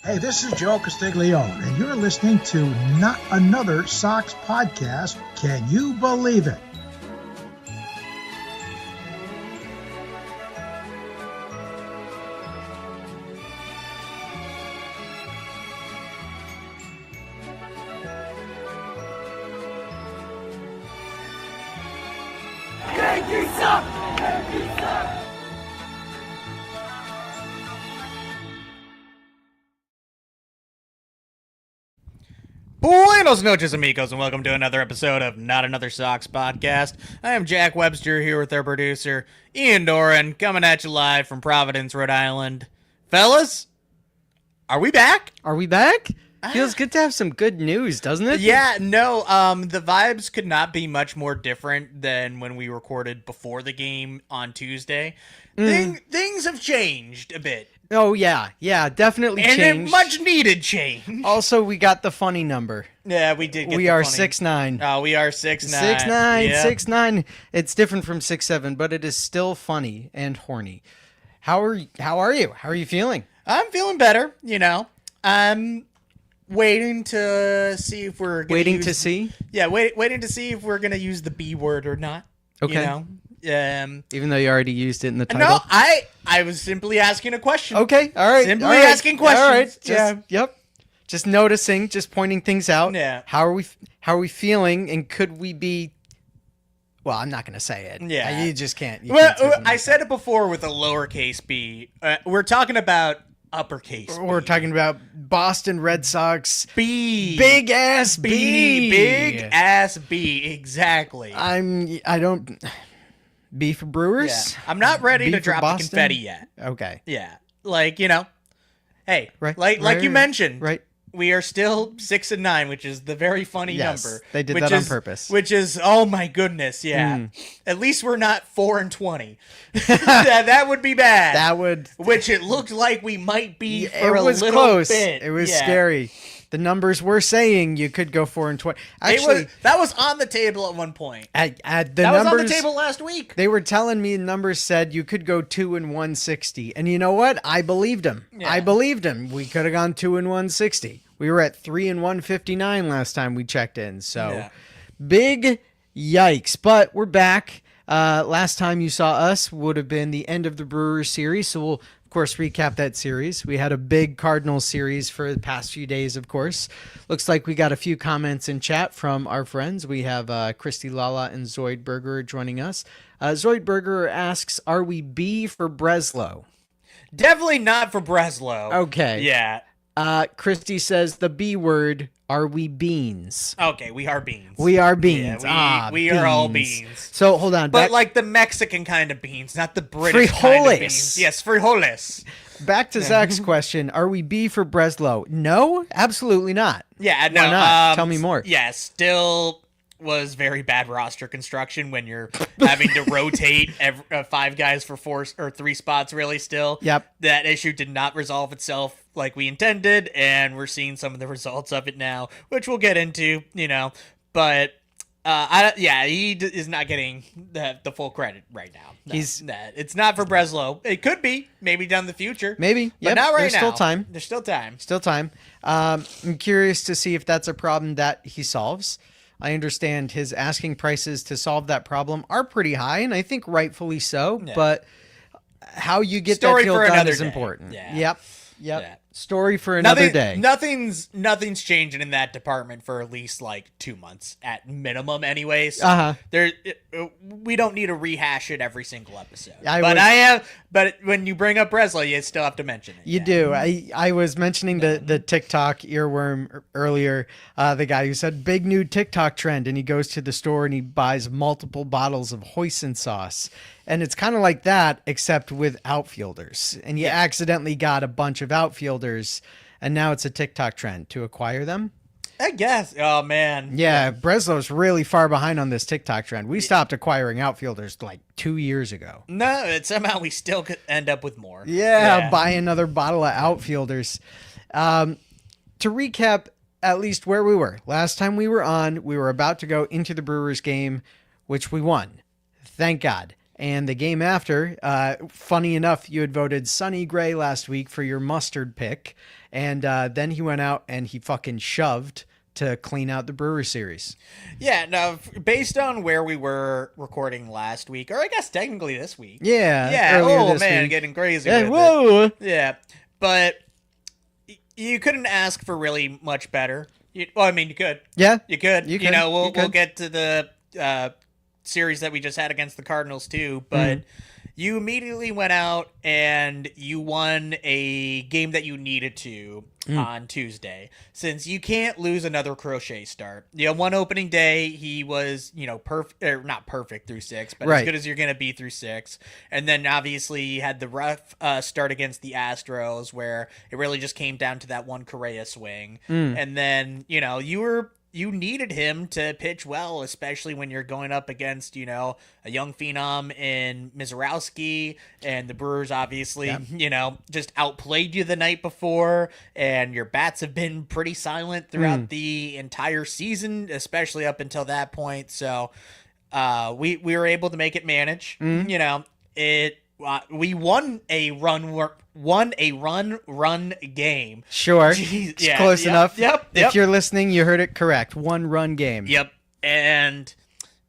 Hey, this is Joe Castiglione, and you're listening to Not Another Sox Podcast. Can you believe it? Yankees suck! Yankees suck! Buenos noches, amigos, and welcome to another episode of Not Another Sox Podcast. I am Jack Webster here with our producer, Ian Doran, coming at you live from Providence, Rhode Island. Fellas, are we back? Are we back? Feels good to have some good news, doesn't it? Yeah, no, the vibes could not be much more different than when we recorded before the game on Tuesday. Things have changed a bit. Oh, yeah. Yeah, definitely And changed. a much needed change. Also, we got the funny number. Yeah, we did get We the are funny. 6'9". Oh, we are 6'9". 6'9", Yeah. 6'9". It's different from 6'7", but it is still funny and horny. How are you? How are you feeling? I'm feeling better, you know. I'm waiting to see if we're gonna Waiting use, to see? Yeah, waiting to see if we're gonna use the B word or not. Okay. You know? Even though you already used it in the title? No, I was simply asking a question. Okay, all right. Simply all right, asking questions. All right, Yeah. Yep. Just noticing, just pointing things out. Yeah. How are we feeling, and could we be... Well, I'm not going to say it. Yeah. You just can't. You Well, can't say something I like said it before with a lowercase b. We're talking about uppercase that. We're talking about Boston Red Sox B. big ass B. Big ass B. Exactly. I don't... B for Brewers? Yeah. I'm not ready B to for drop the Boston? confetti yet. Okay. Yeah. Like, you know, hey, Right. like right, you right, mentioned, Right. we are still 6-9, which is the very funny Yes, number. they did which that on is- purpose. Which is, oh my goodness, yeah. At least we're not 4-20. that would be bad. That would... Which it looked like we might be It for a was little close. bit. It was Yeah. scary. The numbers were saying you could go 4-20. Actually, That was on the table at one point. at the That numbers was on the table last week. they were telling me the numbers said you could go 2-160, and you know what? I believed him. Yeah. I believed him. We could have gone 2-160. We were at 3-159 last time we checked in. So Yeah. big yikes! But we're back. Last time you saw us would have been the end of the Brewers series, so we'll of course recap that series. We had a big Cardinals series for the past few days, of course. Looks like we got a few comments in chat from our friends. We have Christy Lala and Zoidberger joining us. Zoidberger asks, are we B for Breslow? Definitely not for Breslow. Okay. Yeah. Christy says the B word, are we beans? Okay, we are beans. We are beans. Yeah, we are all beans. So hold on. But like the Mexican kind of beans, not the British kind of Frijoles. beans. Yes, frijoles. Back to Zach's question. Are we B for Breslow? No, absolutely not. Yeah, no. Why not? Tell me more. Yeah, still was very bad roster construction when you're having to rotate 5 guys for 4 or 3 spots, really, still. Yep. That issue did not resolve itself like we intended, and we're seeing some of the results of it now, which we'll get into, you know. But, he is not getting the full credit right now. It's not for Breslow. It could be, maybe down the future. Maybe. But Yep. not right There's now. still time. There's still time. Still time. I'm curious to see if that's a problem that he solves. I understand his asking prices to solve that problem are pretty high, and I think rightfully so. Yeah. But how you get Story that deal for done another is day. important. Yeah. Yep. Yeah. Story for another day. Nothing's changing in that department for at least like 2 months at minimum, anyways. We don't need to rehash it every single episode. But when you bring up Breslow, you still have to mention it. You do. I was mentioning the TikTok earworm earlier. The guy who said big new TikTok trend, and he goes to the store and he buys multiple bottles of hoisin sauce. And it's kind of like that, except with outfielders. And you accidentally got a bunch of outfielders, and now it's a TikTok trend to acquire them. I guess. Oh man. Yeah, Breslow's really far behind on this TikTok trend. We stopped acquiring outfielders like 2 years ago. No, somehow we still could end up with more. Yeah, buy another bottle of outfielders. To recap, at least where we were. Last time we were on, we were about to go into the Brewers game, which we won. Thank God. And the game after, funny enough, you had voted Sonny Gray last week for your mustard pick. And then he went out and he fucking shoved to clean out the Brewer series. Yeah, no, based on where we were recording last week, or I guess technically this week. Yeah. Oh, man, week. Getting crazy. Yeah, whoa. Yeah, but you couldn't ask for really much better. Well, I mean, you could. Yeah. You could. You You know, could. we'll get to the series that we just had against the Cardinals, too, but you immediately went out and you won a game that you needed to on Tuesday, since you can't lose another Crochet start. You know, one opening day, he was, perfect, not perfect through 6, but as good as you're going to be through 6. And then obviously you had the rough start against the Astros where it really just came down to that one Correa swing. And then, you needed him to pitch well, especially when you're going up against, a young phenom in Mizorowski, and the Brewers obviously, just outplayed you the night before, and your bats have been pretty silent throughout the entire season, especially up until that point. So we were able to make it manage. We won a run game. Sure. Jeez, It's close enough. Yep. If you're listening, you heard it correct. 1-run game. Yep. And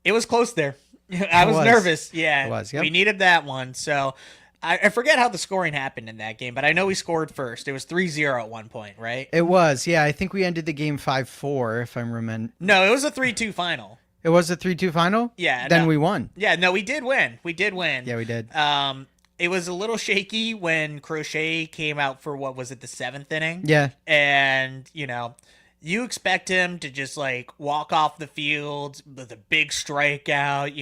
it was close there. I was nervous. Yeah. It was, yep. We needed that one. So I forget how the scoring happened in that game, but I know we scored first. It was 3-0 at one point, right? It was. Yeah, I think we ended the game 5-4, if I'm remembering. No, it was a 3-2 final. It was a 3-2 final? Yeah. Then we won. Yeah, no, we did win. Yeah, we did. It was a little shaky when Crochet came out for, what was it, the 7th inning? Yeah. And, you expect him to just, walk off the field with a big strikeout,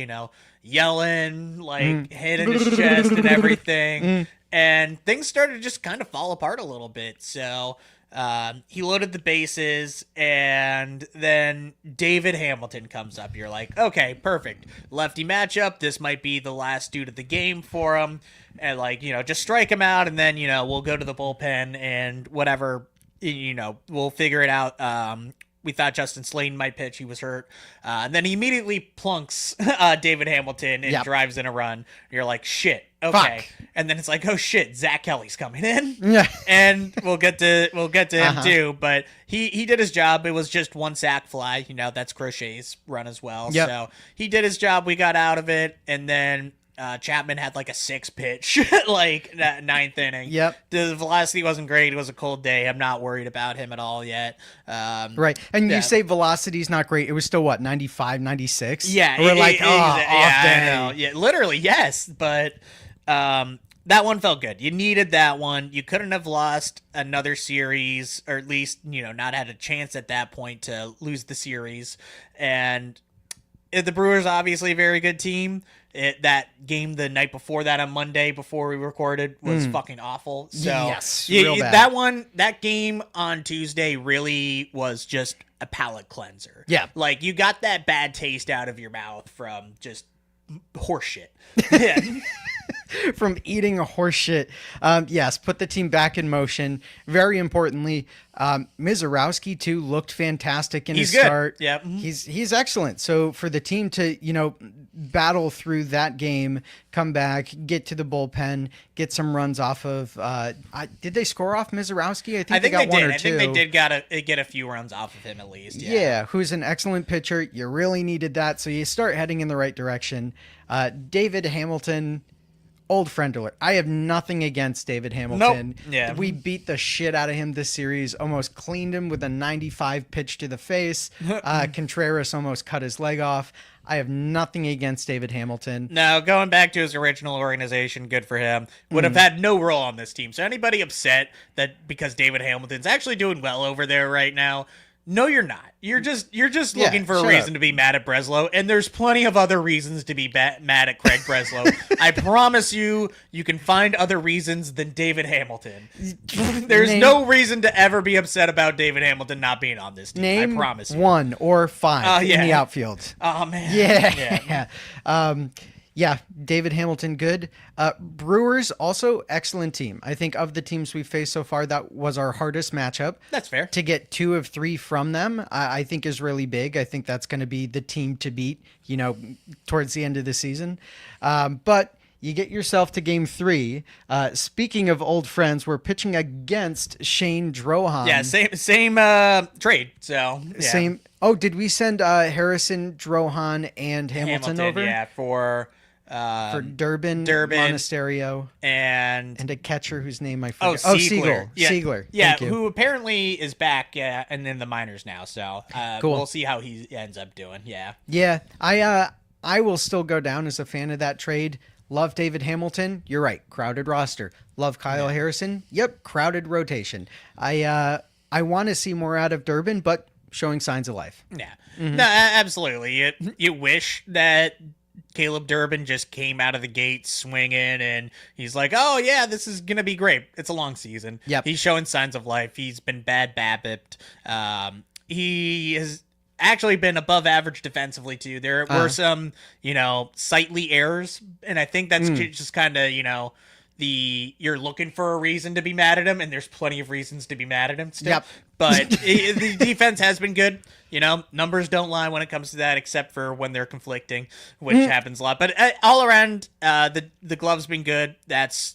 yelling, hitting his chest and everything. And things started to just kind of fall apart a little bit. So he loaded the bases, and then David Hamilton comes up. You're like, okay, perfect. Lefty matchup. This might be the last dude of the game for him. And, just strike him out, and then, we'll go to the bullpen and whatever, we'll figure it out. We thought Justin Slayton might pitch. He was hurt. And then he immediately plunks David Hamilton and drives in a run. You're like, shit. Okay. Fuck. And then it's like, oh shit, Zach Kelly's coming in. Yeah. And we'll get to him too. But he did his job. It was just one sac fly. That's Crochet's run as well. Yep. So he did his job. We got out of it. And then Chapman had a 6-pitch, 9th inning. Yep. The velocity wasn't great. It was a cold day. I'm not worried about him at all yet. Right. And you say velocity's not great. It was still, 95, 96? Yeah. We're off day. I know. Yeah, literally, yes. But that one felt good. You needed that one. You couldn't have lost another series, or at least, not had a chance at that point to lose the series. And the Brewers, obviously a very good team. That game the night before that on Monday before we recorded was fucking awful. So yes, real bad. that game on Tuesday really was just a palate cleanser. Yeah. You got that bad taste out of your mouth from just horseshit. Yeah. From eating a horse shit. Yes, put the team back in motion. Very importantly, Mizorowski too looked fantastic in his start. Yeah, he's excellent. So for the team to battle through that game, come back, get to the bullpen, get some runs off of. Did they score off Mizorowski? I think they got one or two. I think they did get a few runs off of him at least. Yeah, who's an excellent pitcher. You really needed that, so you start heading in the right direction. David Hamilton. Old friend alert. I have nothing against David Hamilton. Nope. Yeah. We beat the shit out of him this series, almost cleaned him with a 95 pitch to the face. Contreras almost cut his leg off. I have nothing against David Hamilton. No, going back to his original organization, good for him. Would have had no role on this team. So anybody upset that because David Hamilton's actually doing well over there right now, no, you're not. You're just looking for a reason to be mad at Breslow, and there's plenty of other reasons to be mad at Craig Breslow. I promise you can find other reasons than David Hamilton. There's no reason to ever be upset about David Hamilton not being on this team. I promise you. 1 or 5 in the outfield. Oh man. Yeah. Yeah, David Hamilton, good. Brewers, also excellent team. I think of the teams we faced so far, that was our hardest matchup. That's fair. To get 2 of 3 from them, I think is really big. I think that's going to be the team to beat, towards the end of the season. But you get yourself to game 3. Speaking of old friends, we're pitching against Shane Drohan. Yeah, same trade. So yeah. Same. Oh, did we send Harrison, Drohan, and Hamilton over? Yeah, for Durbin, Monasterio, and a catcher whose name I forget. Siegler. Siegler. Yeah, Thank you. who apparently is back and in the minors now. So Cool. We'll see how he ends up doing. Yeah. Yeah, I will still go down as a fan of that trade. Love David Hamilton. You're right. Crowded roster. Love Kyle Harrison. Yep. Crowded rotation. I want to see more out of Durbin, but showing signs of life. Yeah. No, absolutely. You wish that Caleb Durbin just came out of the gate swinging and he's like, oh, yeah, this is going to be great. It's a long season. Yep. He's showing signs of life. He's been bad BABIP. He has actually been above average defensively, too. There were some, sightly errors, and I think that's just kind of, you're looking for a reason to be mad at him, and there's plenty of reasons to be mad at him still. Yep. But the defense has been good. Numbers don't lie when it comes to that, except for when they're conflicting, which happens a lot. But all around, the glove's been good. That's,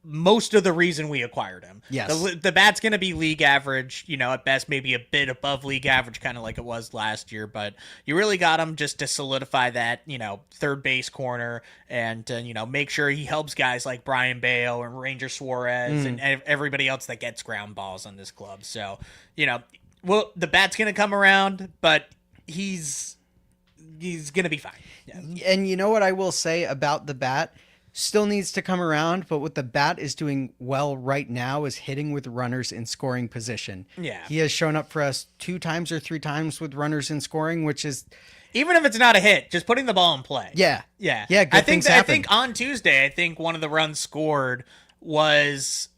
most of the reason we acquired him. Yes. The bat's going to be league average, at best, maybe a bit above league average, kind of like it was last year. But you really got him just to solidify that, third base corner and, make sure he helps guys like Brian Bale and Ranger Suarez and everybody else that gets ground balls on this club. So, well, the bat's going to come around, but he's going to be fine. Yeah. And you know what I will say about the bat? Still needs to come around, but what the bat is doing well right now is hitting with runners in scoring position. Yeah. He has shown up for us 2 times or 3 times with runners in scoring, which is... Even if it's not a hit, just putting the ball in play. Yeah. Yeah. Yeah, good things happen. I think on Tuesday, one of the runs scored was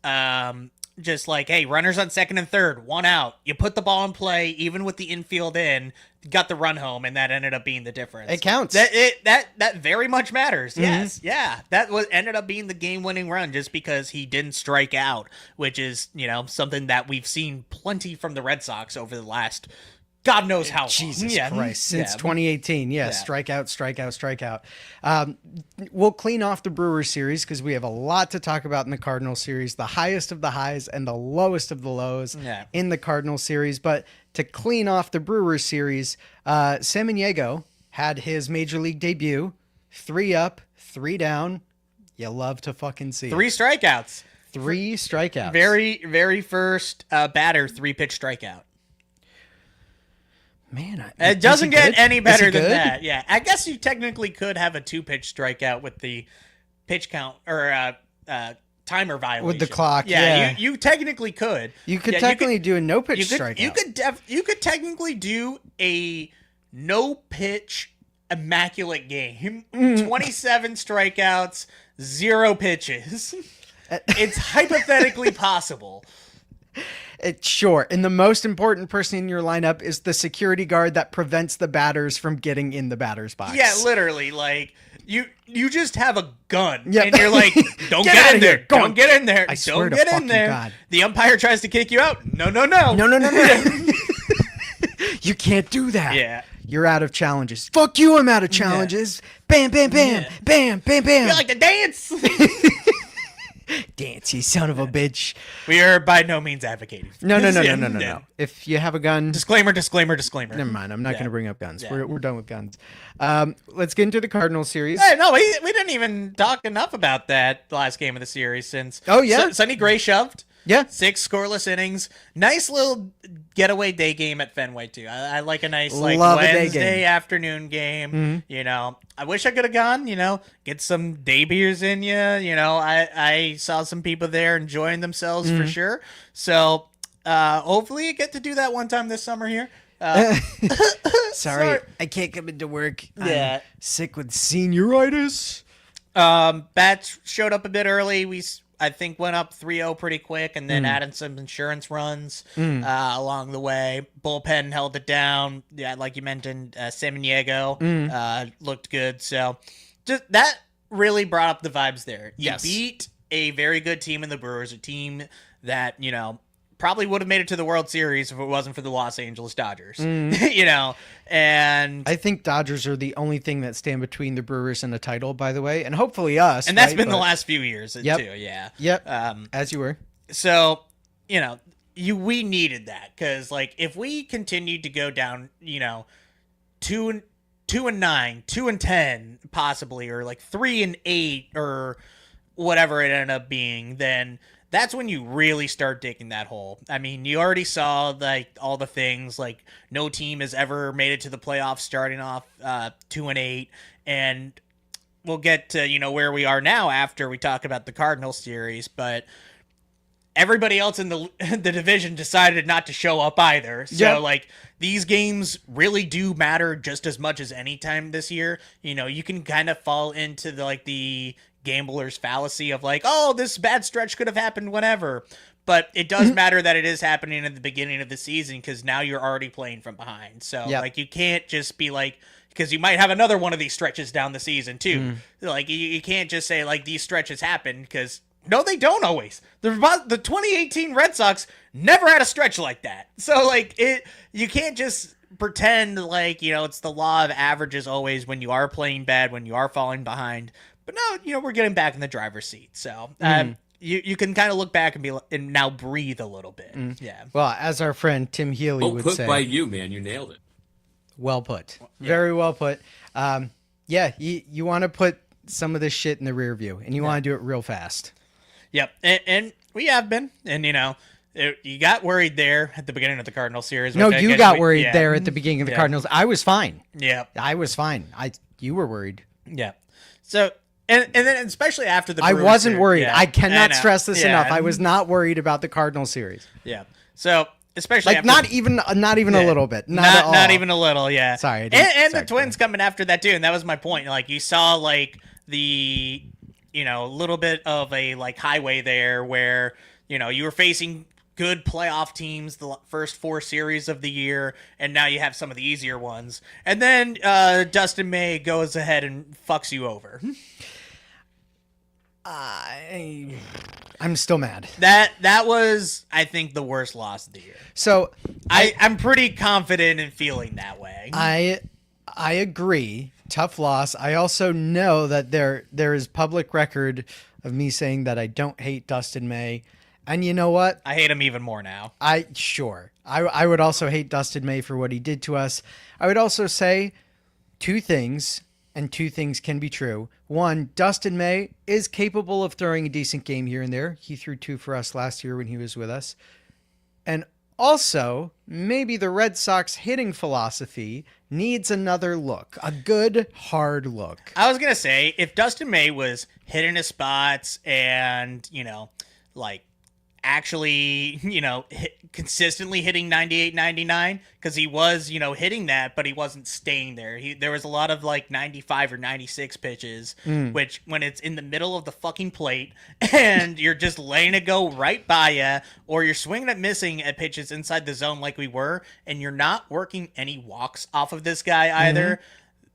just like, hey, runners on second and third, 1 out. You put the ball in play, even with the infield in, got the run home, and that ended up being the difference. It counts. That very much matters. Yes. Yeah. That ended up being the game-winning run just because he didn't strike out, which is, something that we've seen plenty from the Red Sox over the last God knows how long. Jesus Christ. Since 2018. Yeah. Strikeout. We'll clean off the Brewers series because we have a lot to talk about in the Cardinal series, the highest of the highs and the lowest of the lows in the Cardinal series. But to clean off the Brewers series, Samaniego had his major league debut, 3 up, 3 down. You love to fucking see 3 strikeouts. 3 strikeouts. Very, very first batter 3-pitch strikeout. Man, it doesn't get any better than that. Yeah, I guess you technically could have a 2-pitch strikeout with the pitch count or timer violation with the clock. Yeah. You technically could. You could technically do a no-pitch strikeout. You could technically do a no-pitch immaculate game. 27 strikeouts, 0 pitches. It's hypothetically possible. Sure. And the most important person in your lineup is the security guard that prevents the batters from getting in the batter's box. Yeah, literally. Like, you just have a gun. Yep. And you're like, don't get in there. Don't get in there. I swear don't to get in there. God. The umpire tries to kick you out. No. No. You can't do that. Yeah. You're out of challenges. Fuck you, I'm out of challenges. Bam, bam, bam. Yeah. Bam, bam, bam. You like to dance? Dance, you son of a bitch. We are by no means advocating. No. If you have a gun... Disclaimer. Never mind. I'm not going to bring up guns. Yeah. We're done with guns. Let's get into the Cardinal series. Hey, no, we didn't even talk enough about that last game of the series since... Oh, yeah? Sonny Gray shoved. Yeah. 6 scoreless innings. Nice little getaway day game at Fenway, too. I like a nice Love Wednesday afternoon game. Mm-hmm. I wish I could have gone, get some day beers in you. I saw some people there enjoying themselves for sure. So hopefully you get to do that one time this summer here. Sorry, I can't come into work. Yeah. I'm sick with senioritis. Bats showed up a bit early. I think went up 3-0 pretty quick and then added some insurance runs along the way. Bullpen held it down. Yeah, like you mentioned, Samaniego looked good. So just that really brought up the vibes there. You Yes. beat a very good team in the Brewers, a team that, probably would have made it to the World Series if it wasn't for the Los Angeles Dodgers. And I think Dodgers are the only thing that stand between the Brewers and a title, by the way, and hopefully us. that's right? been the But- last few years too, yeah. Yep. As you were. So, we needed that because, like, if we continued to go down, 2-9, 2-10, possibly, or like 3-8, or whatever it ended up being, then that's when you really start digging that hole. I mean, you already saw like all the things, like no team has ever made it to the playoffs starting off 2-8, and we'll get to where we are now after we talk about the Cardinals series, but everybody else in the division decided not to show up either. So, Yep. like, these games really do matter just as much as any time this year. You can kind of fall into the gambler's fallacy of like, oh, this bad stretch could have happened whenever. But it does matter that it is happening at the beginning of the season because now you're already playing from behind. So, Yep. like, you can't just be like, because you might have another one of these stretches down the season, too. Like, you can't just say, like, these stretches happen because... No, they don't always. The 2018 Red Sox never had a stretch like that. So, like, you can't just pretend like, it's the law of averages always when you are playing bad, when you are falling behind. But no, we're getting back in the driver's seat. So, you can kind of look back and now breathe a little bit. Yeah. Well, as our friend Tim Healy Well would put say. by you, man. You nailed it. Well put. Very well put. You want to put some of this shit in the rear view, and you want to do it real fast. Yep. And we have been. And, you got worried there at the beginning of the Cardinal series. No, which I you guess got worried yeah. there at the beginning of the Yeah. Cardinals. I was fine. Yeah. I was fine. You were worried. Yeah. So, and then especially after the I Brewers wasn't series- worried. yeah, I cannot know. stress this Yeah. enough. I was not worried about the Cardinal series. Yeah. So, especially Like after not even a Yeah. little bit. Not at all. Not even a little, yeah. Sorry, I And, didn't- and sorry, the Twins coming after that too, and that was my point. Like you saw like the little bit of a like highway there where you were facing good playoff teams the first 4 series of the year, and now you have some of the easier ones. And then Dustin May goes ahead and fucks you over. I'm still mad. That was, I think, the worst loss of the year. So I'm pretty confident in feeling that way. I agree. Tough loss. I also know that there is public record of me saying that I don't hate Dustin May. And you know what? I hate him even more now. I would also hate Dustin May for what he did to us. I would also say 2 things, and 2 things can be true. One, Dustin May is capable of throwing a decent game here and there. He threw 2 for us last year when he was with us. And also, maybe the Red Sox hitting philosophy needs another look, a good, hard look. I was going to say, if Dustin May was hitting his spots and, like actually, consistently hitting 98, 99, because he was, hitting that, but he wasn't staying there. There was a lot of like 95 or 96 pitches, which when it's in the middle of the fucking plate and you're just letting it go right by you, or you're swinging at missing at pitches inside the zone like we were, and you're not working any walks off of this guy either,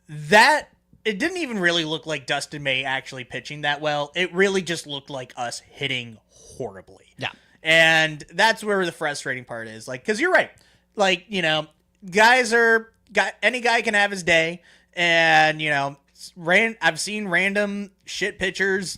that it didn't even really look like Dustin May actually pitching that well. It really just looked like us hitting horribly. Yeah. And that's where the frustrating part is. Like, because you're right. Like, any guy can have his day. And, I've seen random shit pitchers,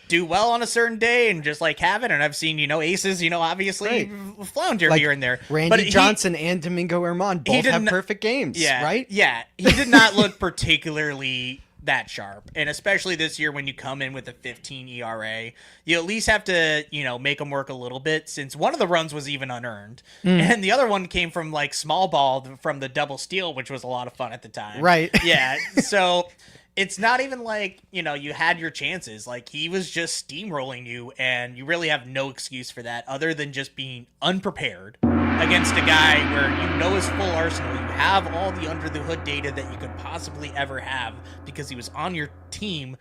do well on a certain day and just like have it. And I've seen, aces, obviously flounder Like here and there. Randy But Johnson and Domingo Herman both have didn't- perfect games, Yeah. right? Yeah. He did not look particularly that sharp. And especially this year when you come in with a 15 ERA, you at least have to, make them work a little bit, since one of the runs was even unearned. And the other one came from like small ball from the double steal, which was a lot of fun at the time. Right. Yeah. So it's not even like, you had your chances. Like, he was just steamrolling you, and you really have no excuse for that other than just being unprepared against a guy where his full arsenal. You have all the under the hood data that you could possibly ever have because he was on your team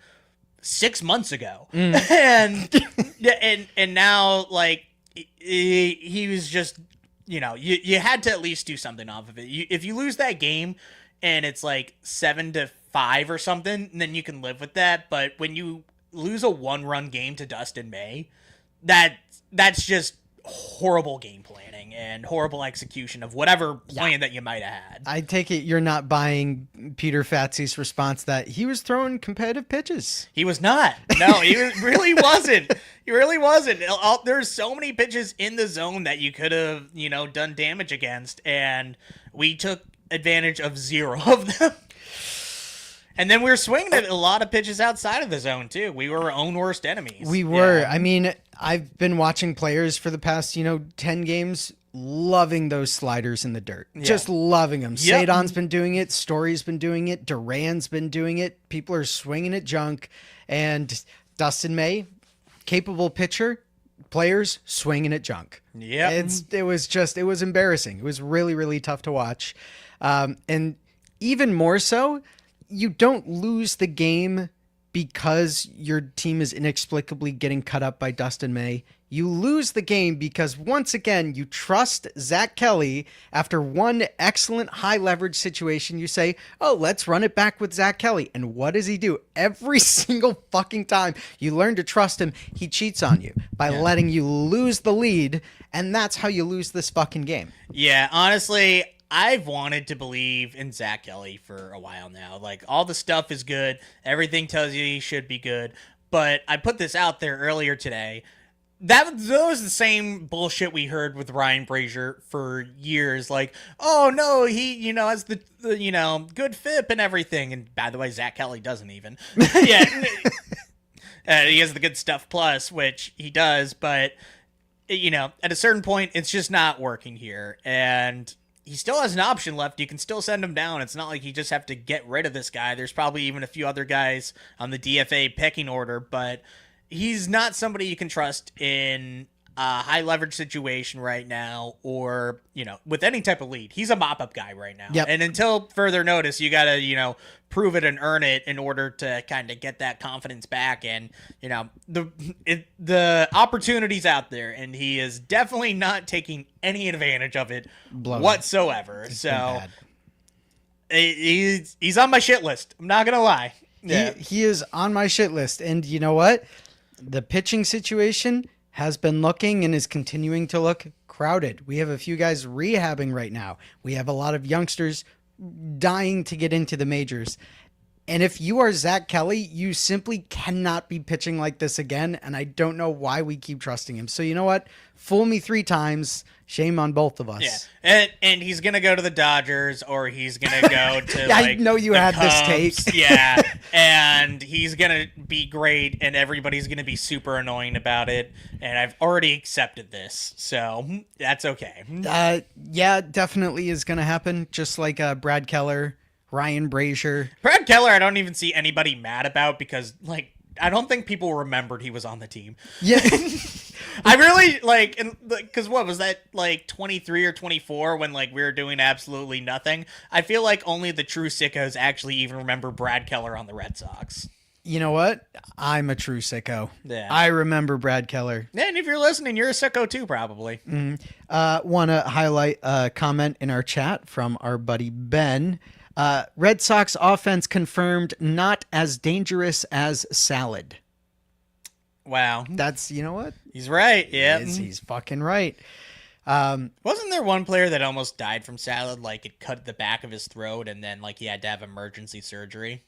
6 months ago. And now, like, he was just, you had to at least do something off of it. If you lose that game, and it's like 7-5 or something, then you can live with that. But when you lose a 1-run game to Dustin May, that's just horrible game planning and horrible execution of whatever plan that you might have had. I take it you're not buying Peter Fatsy's response that he was throwing competitive pitches. He was not. No, really wasn't. He really wasn't. There's so many pitches in the zone that you could have, done damage against, and we took advantage of 0 of them. And then we were swinging at a lot of pitches outside of the zone, too. We were our own worst enemies. We were. Yeah. I mean, I've been watching players for the past, 10 games, loving those sliders in the dirt. Yeah. Just loving them. Yep. Sadon's been doing it. Story's been doing it. Duran's been doing it. People are swinging at junk. And Dustin May, capable pitcher, players swinging at junk. Yeah. It was embarrassing. It was really, really tough to watch. And even more so, you don't lose the game because your team is inexplicably getting cut up by Dustin May. You lose the game because, once again, you trust Zach Kelly. After one excellent high leverage situation, you say, oh, let's run it back with Zach Kelly. And what does he do? Every single fucking time you learn to trust him, he cheats on you by letting you lose the lead. And that's how you lose this fucking game. Yeah, honestly, I've wanted to believe in Zach Kelly for a while now. Like, all the stuff is good. Everything tells you he should be good. But I put this out there earlier today. That was the same bullshit we heard with Ryan Brazier for years. Like, oh, no, he, has the good FIP and everything. And by the way, Zach Kelly doesn't even. Yeah. He has the good stuff plus, which he does. But, at a certain point, it's just not working here. And he still has an option left. You can still send him down. It's not like you just have to get rid of this guy. There's probably even a few other guys on the DFA pecking order, but he's not somebody you can trust in a high leverage situation right now, or, with any type of lead. He's a mop-up guy right now. Yep. And until further notice, you got to, prove it and earn it in order to kind of get that confidence back. And, the opportunity's out there, and he is definitely not taking any advantage of it whatsoever. So he's on my shit list. I'm not going to lie. Yeah. He is on my shit list. And you know what? The pitching situation has been looking and is continuing to look crowded. We have a few guys rehabbing right now. We have a lot of youngsters dying to get into the majors. And if you are Zach Kelly, you simply cannot be pitching like this again. And I don't know why we keep trusting him. So you know what? Fool me 3 times. Shame on both of us. Yeah. And he's going to go to the Dodgers, or he's going to go to I know you the had Cubs. this take. Yeah. And he's going to be great, and everybody's going to be super annoying about it. And I've already accepted this. So that's okay. Yeah, definitely is going to happen. Just like Brad Keller, Ryan Brazier. Brad Keller, I don't even see anybody mad about, because, I don't think people remembered he was on the team. Yeah. I really because what was that, 23 or 24 when we were doing absolutely nothing? I feel like only the true sickos actually even remember Brad Keller on the Red Sox. You know what? I'm a true sicko. Yeah. I remember Brad Keller. And if you're listening, you're a sicko too, probably. Want to highlight a comment in our chat from our buddy Ben. Red Sox offense confirmed not as dangerous as Salad. Wow. That's, you know what? He's right. Yeah. He's fucking right. Wasn't there one player that almost died from Salad? It cut the back of his throat, and then he had to have emergency surgery.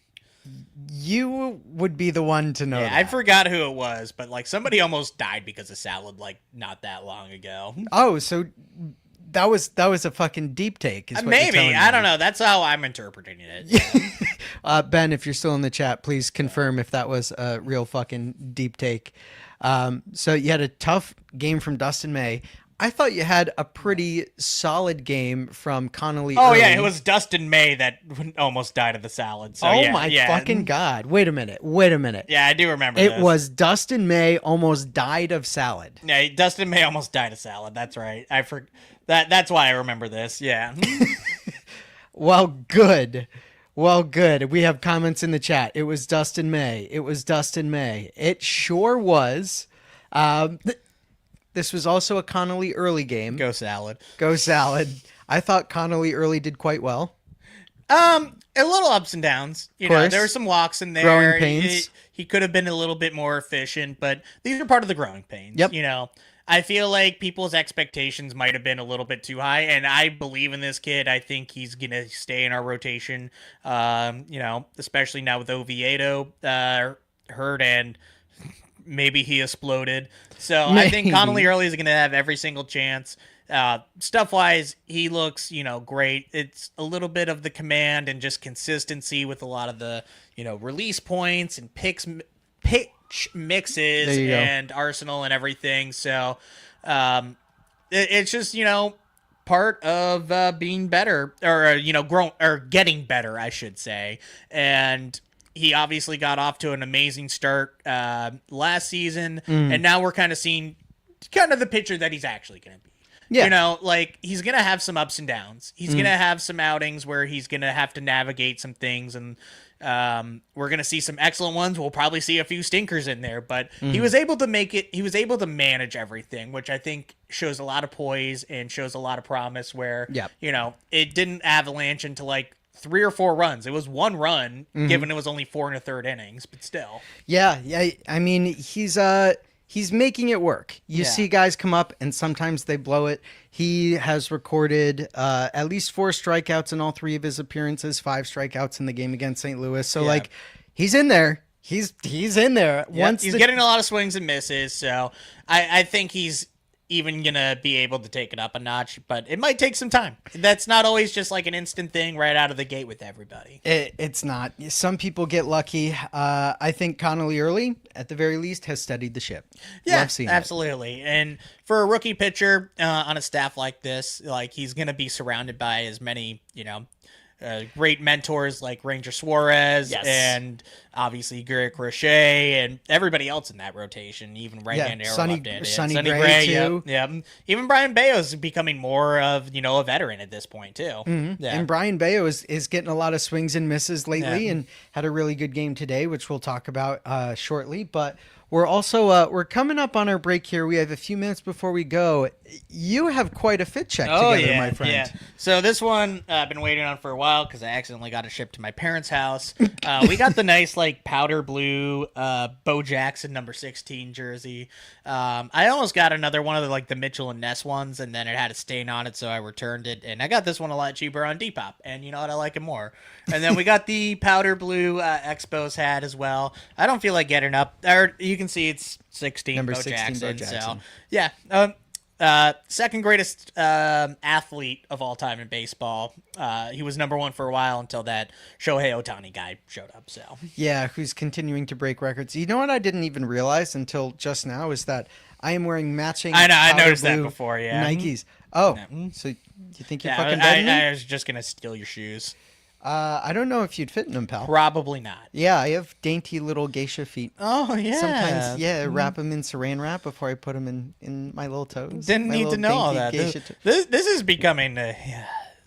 You would be the one to know. Yeah, I forgot who it was, but somebody almost died because of Salad not that long ago. Oh, so that was a fucking deep take. Is what Maybe. you're telling I me. don't know. That's how I'm interpreting it. Ben, if you're still in the chat, please confirm if that was a real fucking deep take. So you had a tough game from Dustin May. I thought you had a pretty solid game from Connolly. Oh, Early. yeah, it was Dustin May that almost died of the salad. So, oh, my fucking God. Wait a minute. Yeah, I do remember It this. was Dustin May almost died of salad. Yeah, Dustin May almost died of salad. That's right. That's why I remember this. Yeah. Well, good. We have comments in the chat. It was Dustin May. It sure was. This was also a Connolly Early game. Go salad. Go Salad. I thought Connolly Early did quite well. A little ups and downs. You know, course. there were some walks in there. Growing pains. He could have been a little bit more efficient, but these are part of the growing pains. Yep. You know, I feel like people's expectations might have been a little bit too high, and I believe in this kid. I think he's gonna stay in our rotation. You know, especially now with Oviedo hurt and maybe he exploded. So I think Maybe. Connolly Early is gonna have every single chance. Stuff wise, he looks, you know, great. It's a little bit of the command and just consistency with a lot of the, you know, release points and pitch mixes There you go. and arsenal and everything. So, it's just, you know, part of being better or, you know, getting better, I should say. And he obviously got off to an amazing start last season, and now we're kind of seeing kind of the picture that he's actually going to be. Yeah. You know, like, he's going to have some ups and downs. He's going to have some outings where he's going to have to navigate some things, and we're going to see some excellent ones. We'll probably see a few stinkers in there, but he was able to make it. He was able to manage everything, which I think shows a lot of poise and shows a lot of promise where, Yep. you know, it didn't avalanche into, like, 3 or 4 runs. It was 1 run, given it was only 4 1/3 innings, but still. Yeah. I mean, he's making it work. You Yeah. see guys come up and sometimes they blow it. He has recorded at least 4 strikeouts in all 3 of his appearances, 5 strikeouts in the game against St. Louis. So Yeah. like he's in there. He's in there. Yep, he's getting a lot of swings and misses, so I think he's even gonna be able to take it up a notch, but it might take some time. That's not always just like an instant thing right out of the gate with everybody. It's not. Some people get lucky. I think Connolly Early, at the very least, has steadied the ship. Yeah, Love seeing it. absolutely. And for a rookie pitcher on a staff like this, like, he's gonna be surrounded by as many, you know, great mentors like Ranger Suarez Yes. and obviously Garrett Crochet and everybody else in that rotation, even right-hand arrow Sonny- left-handed. Sonny Sonny Gray, Gray, too. Yep. Even Brian Bayo's becoming more of, you know, a veteran at this point too. Yeah. And Brian Bayo is getting a lot of swings and misses lately Yeah. and had a really good game today, which we'll talk about shortly. But we're also we're coming up on our break here. We have a few minutes before we go. You have quite a fit check together, my friend. Yeah. So this one I've been waiting on for a while because I accidentally got it shipped to my parents' house. We got the nice, like, powder blue Bo Jackson number 16 jersey. I almost got another one of the, like, the Mitchell and Ness ones, and then it had a stain on it, so I returned it. And I got this one a lot cheaper on Depop, and you know what? I like it more. And then we got the powder blue Expos hat as well. I don't feel like getting up. Or you can see it's 16 Number Bo 16 Bo Jackson. So Jackson. yeah. Second greatest athlete of all time in baseball. He was number 1 for a while until that Shohei Ohtani guy showed up. So Yeah, who's continuing to break records. You know what I didn't even realize until just now is that I am wearing matching I know, I powder noticed that blue before, yeah. Nikes. Oh, Yeah. so you think you're yeah, fucking better than me? I was just gonna steal your shoes. I don't know if you'd fit in them, pal. Probably not. Yeah, I have dainty little geisha feet. Oh yeah. Sometimes, yeah, wrap them in saran wrap before I put them in my little toes. Didn't My need to little know all dainty that. geisha This is becoming a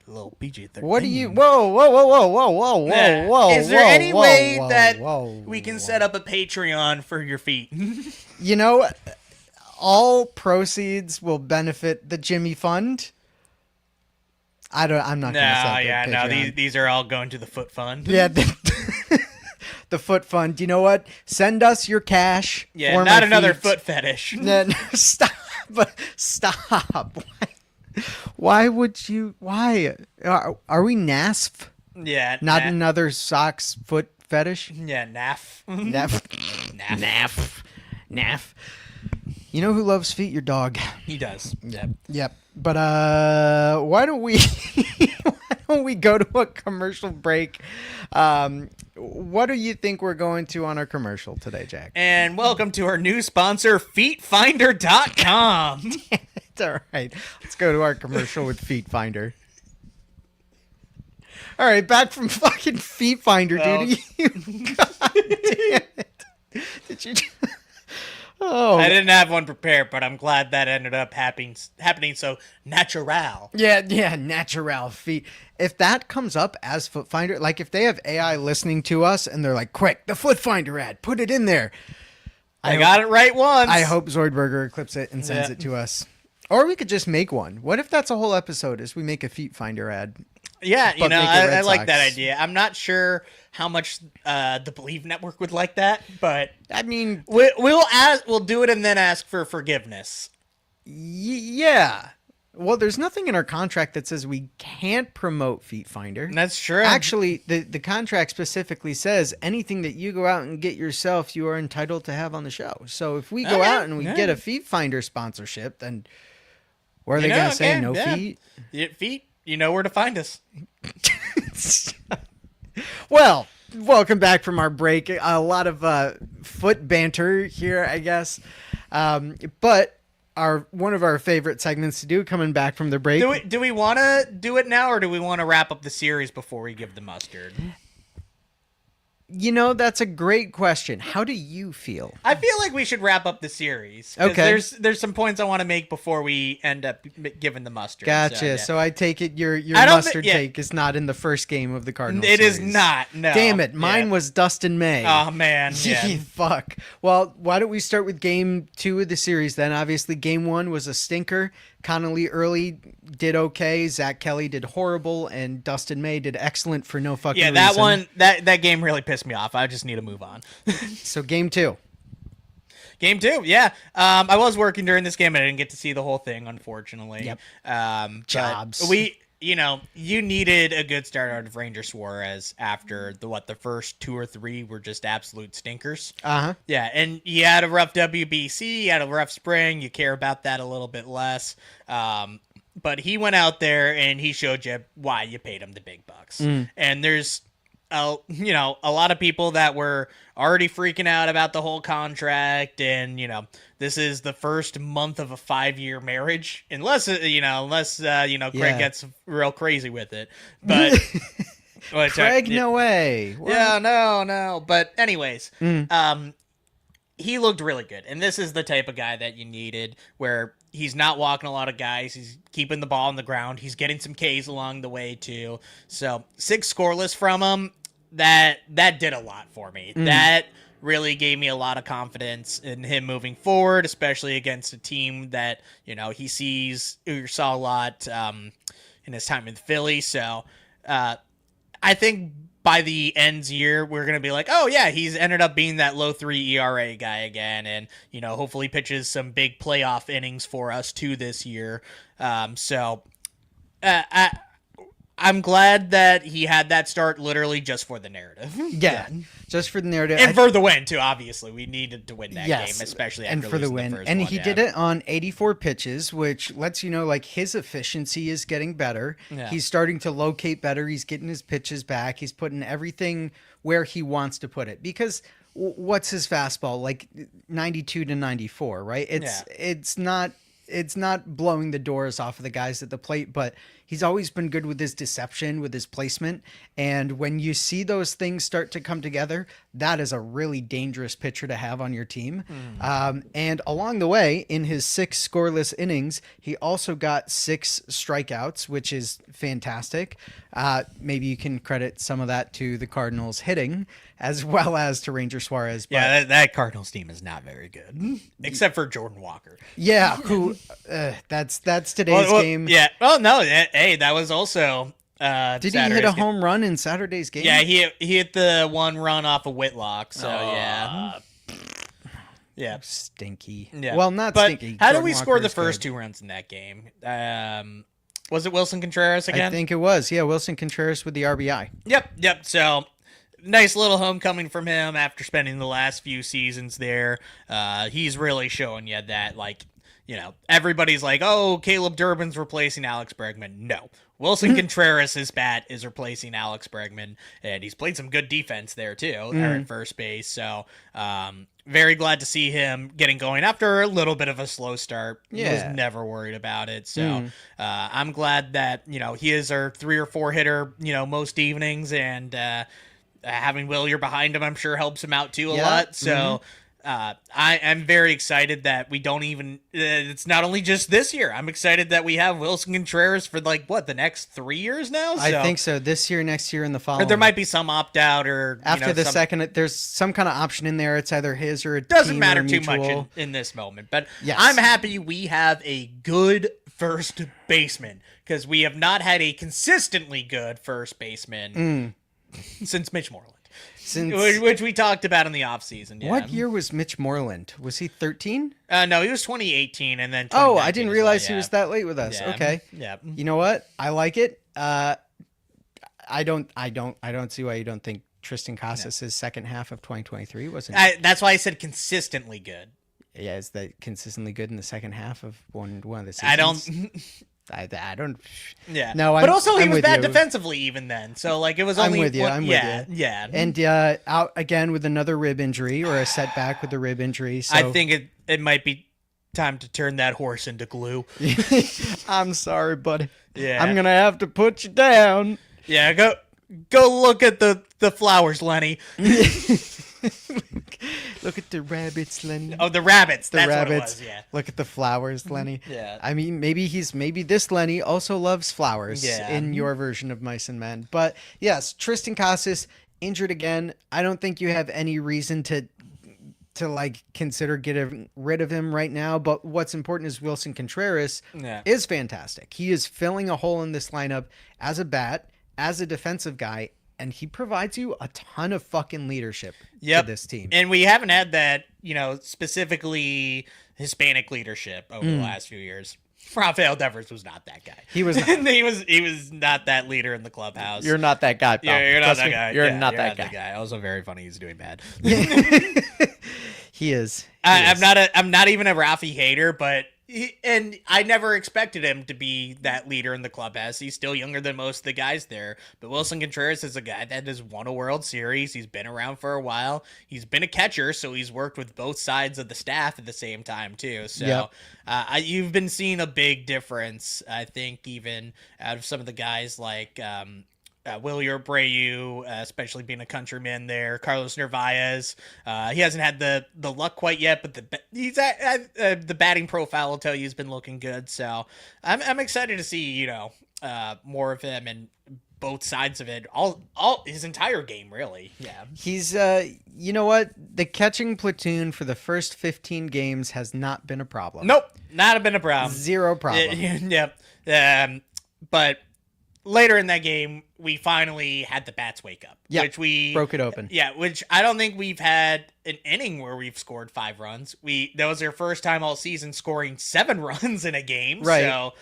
little PG-13. What do you? Whoa, whoa, whoa, whoa, whoa, whoa, Yeah. whoa, whoa! Is there whoa, any whoa, way whoa, that whoa, we can whoa. set up a Patreon for your feet? You know, all proceeds will benefit the Jimmy Fund. I'm not going to set yeah, the no. Patreon. These are all going to the Foot Fund. Yeah, the Foot Fund. You know what? Send us your cash. Yeah, for not my another feet. foot fetish. No, stop. Stop. Why would you? Why? Are we NASF? Yeah, Not another socks foot fetish? Yeah, naff. NAF. Naff. NAF. You know who loves feet? Your dog. He does. Yeah. Yep. But why don't we go to a commercial break? What do you think we're going to on our commercial today, Jack? And welcome to our new sponsor, FeetFinder.com. It's all right. Let's go to our commercial with Feet Finder. All right, back from fucking Feet Finder, dude. God damn it. Did you? Oh, I didn't have one prepared, but I'm glad that ended up happening so natural. yeah, natural feet. If that comes up as Foot Finder, like if they have AI listening to us and they're like, quick, the Foot Finder ad, put it in there. I got it right once. I hope Zoidberger clips it and sends Yeah. it to us. Or we could just make one. What if that's a whole episode is we make a Feet Finder ad? Yeah, But make it Red I like that Sox. idea. I'm not sure how much the Believe Network would like that, but I mean, we'll do it and then ask for forgiveness. yeah. Well, there's nothing in our contract that says we can't promote Feet Finder. That's true. Actually, the contract specifically says anything that you go out and get yourself, you are entitled to have on the show. So if we go Okay, out and we yeah. get a Feet Finder sponsorship, then what are they You going know, to say? okay, No yeah. feet? Feet, you know where to find us. Well, welcome back from our break. A lot of foot banter here, I guess. But one of our favorite segments to do coming back from the break. Do we want to do it now, or do we want to wrap up the series before we give the mustard? You know, that's a great question. How do you feel? I feel like we should wrap up the series. 'Cause Okay. There's some points I want to make before we end up giving the mustard. Gotcha. So, yeah. I take it your I don't mustard yeah. take is not in the first game of the Cardinals. It is series. not. No. Damn it. Mine Yeah. was Dustin May. Oh man. Yeah. Fuck. Well, why don't we start with game 2 of the series then? Obviously, game 1 was a stinker. Connolly early did okay. Zach Kelly did horrible, and Dustin May did excellent for no fucking Yeah, reason. that one, that game really pissed me off. I just need to move on. So game 2. Game 2, yeah. I was working during this game. I didn't get to see the whole thing, unfortunately. Yep. But Jobs. you needed a good start out of Ranger Suarez after the first 2 or 3 were just absolute stinkers. Uh-huh. Yeah, and you had a rough WBC, you had a rough spring. You care about that a little bit less. But he went out there and he showed you why you paid him the big bucks. And there's a lot of people that were already freaking out about the whole contract, and this is the first month of a 5-year marriage, unless Craig Yeah. gets real crazy with it. But which Craig, no way. What? yeah, no. But anyways, he looked really good, and this is the type of guy that you needed, where he's not walking a lot of guys. He's keeping the ball on the ground. He's getting some Ks along the way too. So 6 scoreless from him. That did a lot for me. That really gave me a lot of confidence in him moving forward, especially against a team that he saw a lot in his time in Philly. So I think by the ends year, we're going to be like, oh yeah, he's ended up being that low 3 ERA guy again, and hopefully pitches some big playoff innings for us too this year. I'm glad that he had that start literally just for the narrative. Yeah, just for the narrative. And for the win, too, obviously. We needed to win that Yes, game, especially after and for the losing win. first And one, he yeah. did it on 84 pitches, which lets you know like his efficiency is getting better. Yeah. He's starting to locate better. He's getting his pitches back. He's putting everything where he wants to put it. Because what's his fastball? Like 92 to 94, right? It's not blowing the doors off of the guys at the plate, but he's always been good with his deception, with his placement. And when you see those things start to come together, that is a really dangerous pitcher to have on your team. And along the way, in his 6 scoreless innings, he also got 6 strikeouts, which is fantastic. Maybe you can credit some of that to the Cardinals hitting as well as to Ranger Suarez. But Yeah, that Cardinals team is not very good, except for Jordan Walker. yeah, who that's today's game. Yeah. Well, no. Hey, that was also. Did he hit Saturday's a game. home run in Saturday's game? Yeah, he hit the one run off of Whitlock. So yeah. Yeah. Stinky. Yeah. Well, not but stinky. How did Jordan we score Walker the is first good. 2 runs in that game? Was it Wilson Contreras again? I think it was. Yeah, Wilson Contreras with the RBI. Yep. So nice little homecoming from him after spending the last few seasons there. He's really showing you that, like, everybody's like, oh, Caleb Durbin's replacing Alex Bregman. No. Wilson Contreras' bat is replacing Alex Bregman, and he's played some good defense there, too, there at first base. So, very glad to see him getting going after a little bit of a slow start. Yeah. Was never worried about it. So, I'm glad that, he is our 3 or 4 hitter, most evenings, and having Willier behind him, I'm sure helps him out, too, a Yeah. lot. So, I am very excited that we don't even. It's not only just this year. I'm excited that we have Wilson Contreras for the next 3 years now. So, I think so. This year, next year, and the following. or there might be some opt out or After the second, there's some kind of option in there. It's either his or a doesn't team matter or too much mutual. in this moment. But Yes. I'm happy we have a good first baseman because we have not had a consistently good first baseman since Mitch Moreland. Since Which we talked about in the offseason. Yeah. what year was Mitch Moreland? Was he 13? No, he was 2018 and then. Oh, I didn't 2019 realize as he well, was that late with us. yeah. Okay. Yeah. You know what? I like it. I don't see why you don't think Tristan Casas' second half of 2023 wasn't. That's why I said consistently good. Yeah, is that consistently good in the second half of one of the seasons? I don't. I don't. Yeah. No, but also he I'm was with bad you. defensively even then. So like it was I'm only. with you, I'm with yeah, you. Yeah. And out again with another rib injury or a setback with a rib injury. So I think it might be time to turn that horse into glue. I'm sorry, buddy. Yeah. I'm gonna have to put you down. Yeah. Go look at the flowers, Lenny. Look at the rabbits, Lenny. Oh, the rabbits. The That's rabbits. what it was. Yeah. Look at the flowers, Lenny. Yeah. I mean, maybe this Lenny also loves flowers Yeah. in your version of Mice and Men. But yes, Tristan Casas injured again. I don't think you have any reason to like consider getting rid of him right now. But what's important is Wilson Contreras Yeah. is fantastic. He is filling a hole in this lineup as a bat, as a defensive guy, and he provides you a ton of fucking leadership to this team. And we haven't had that, specifically Hispanic leadership over the last few years. Rafael Devers was not that guy. He was not. he was not that leader in the clubhouse. You're not that guy, pal. Yeah, you're not Trust that me, guy. You're Yeah, not that guy. Also very funny. He's doing bad. He is. I'm not even a Rafi hater, but and I never expected him to be that leader in the clubhouse. He's still younger than most of the guys there. But Wilson Contreras is a guy that has won a World Series. He's been around for a while. He's been a catcher, so he's worked with both sides of the staff at the same time too. So Yep. You've been seeing a big difference, I think, even out of some of the guys like Willie Abreu, especially being a countryman there. Carlos Narvaez. He hasn't had the luck quite yet, but the batting profile will tell you he's been looking good. So I'm excited to see more of him and both sides of it. All his entire game, really. Yeah. He's you know what? The catching platoon for the first 15 games has not been a problem. Nope, not been a problem. Zero problem. Yep. But later in that game, we finally had the bats wake up. Yeah, Which we broke it open. Yeah, which I don't think we've had an inning where we've scored 5 runs. That was our first time all season scoring 7 runs in a game. Right. So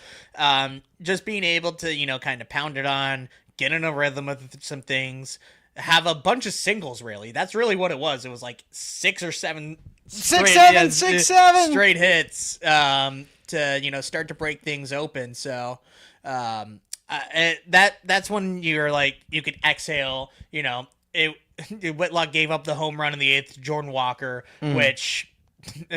just being able to, kind of pound it on, get in a rhythm with some things, have a bunch of singles, really. That's really what it was. It was like 6 or 7 6-7 straight hits to, start to break things open. So that's when you're like, you could exhale. Whitlock gave up the home run in the 8th to Jordan Walker, which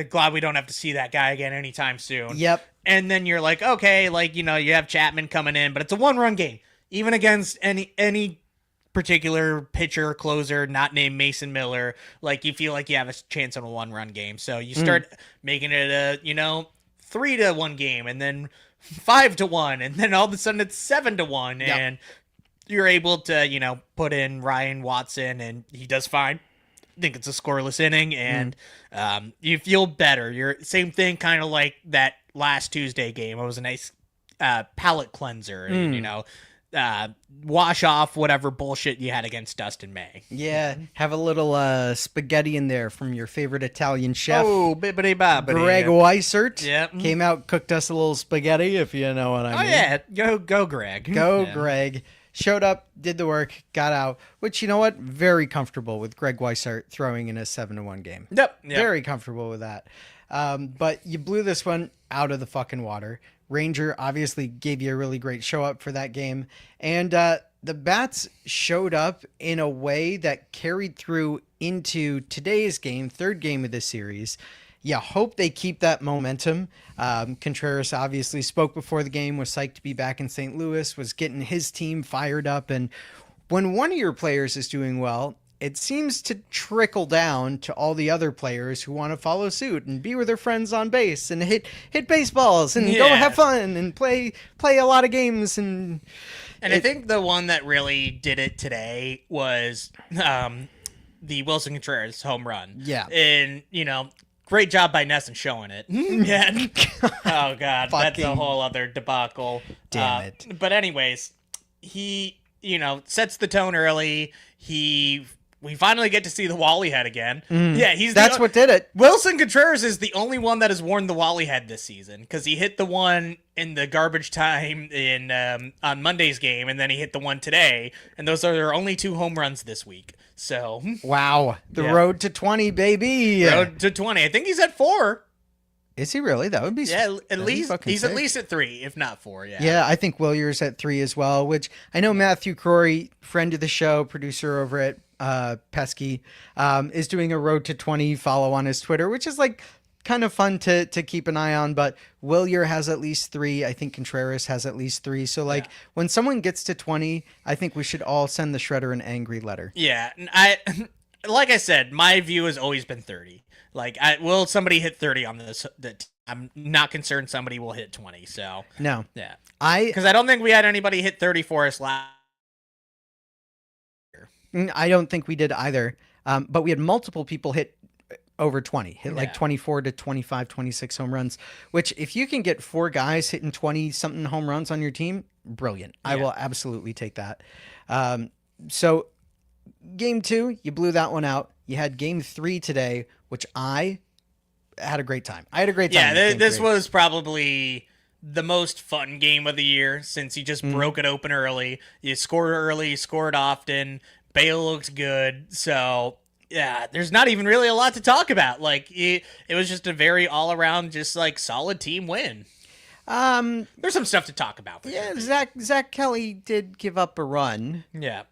glad we don't have to see that guy again anytime soon. Yep. And then you're like, okay, you have Chapman coming in, but it's a 1-run game, even against any particular pitcher or closer not named Mason Miller. Like, you feel like you have a chance on a 1-run game, so you start making it a 3-1 game, and then 5-1, and then all of a sudden it's 7-1, Yep. and you're able to put in Ryan Watson, and he does fine. I think it's a scoreless inning, and you feel better. You're same thing, kind of like that last Tuesday game. It was a nice palate cleanser, and wash off whatever bullshit you had against Dustin May. Yeah. Have a little spaghetti in there from your favorite Italian chef. Oh, bibbidi bobbidi. Greg Weissert Yep. came out, cooked us a little spaghetti, if you know what I mean. Oh yeah, go Greg. Go, Yeah. Greg. Showed up, did the work, got out, which, you know what? Very comfortable with Greg Weissert throwing in a 7-1 game. Yep. Very comfortable with that. But you blew this one out of the fucking water. Ranger obviously gave you a really great show up for that game. And the Bats showed up in a way that carried through into today's game, third game of the series. Yeah, hope they keep that momentum. Contreras obviously spoke before the game, was psyched to be back in St. Louis, was getting his team fired up. And when one of your players is doing well, it seems to trickle down to all the other players who want to follow suit and be with their friends on base and hit baseballs and go have fun and play a lot of games. And I think the one that really did it today was the Wilson Contreras home run. Yeah. And, great job by Nesson showing it. Yeah. Oh, God. That's a whole other debacle. Damn it. But anyways, he, sets the tone early. We finally get to see the Wally head again. Yeah, that's what did it. Wilson Contreras is the only one that has worn the Wally head this season because he hit the one in the garbage time on Monday's game, and then he hit the one today, and those are their only 2 home runs this week. So wow, the road to 20, baby. Road to 20. I think he's at 4. Is he really? That would be at least he's sick. At least at 3, if not 4. Yeah, I think Willier's at 3 as well. Which I know Matthew Crory, friend of the show, producer over at Pesky, is doing a Road to 20 follow on his Twitter, which is like kind of fun to keep an eye on. But Willier has at least 3. I think Contreras has at least 3. So like when someone gets to 20, I think we should all send the Shredder an angry letter. Yeah, like I said, my view has always been 30. Like, will somebody hit 30 on this? I'm not concerned somebody will hit 20. So no, yeah, because I don't think we had anybody hit 30 for us last year. I don't think we did either. But we had multiple people hit over 20, like 24 to 25, 26 home runs, which if you can get 4 guys hitting 20 something home runs on your team, brilliant. I will absolutely take that. So game 2, you blew that one out. You had game 3 today, which I had a great time. I had a great time. Yeah, this was probably the most fun game of the year since you just broke it open early. You scored early, you scored often. Bale looks good. So, yeah, there's not even really a lot to talk about. Like, it was just a very all-around, just, like, solid team win. There's some stuff to talk about. Yeah, sure. Zach Kelly did give up a run. Yeah.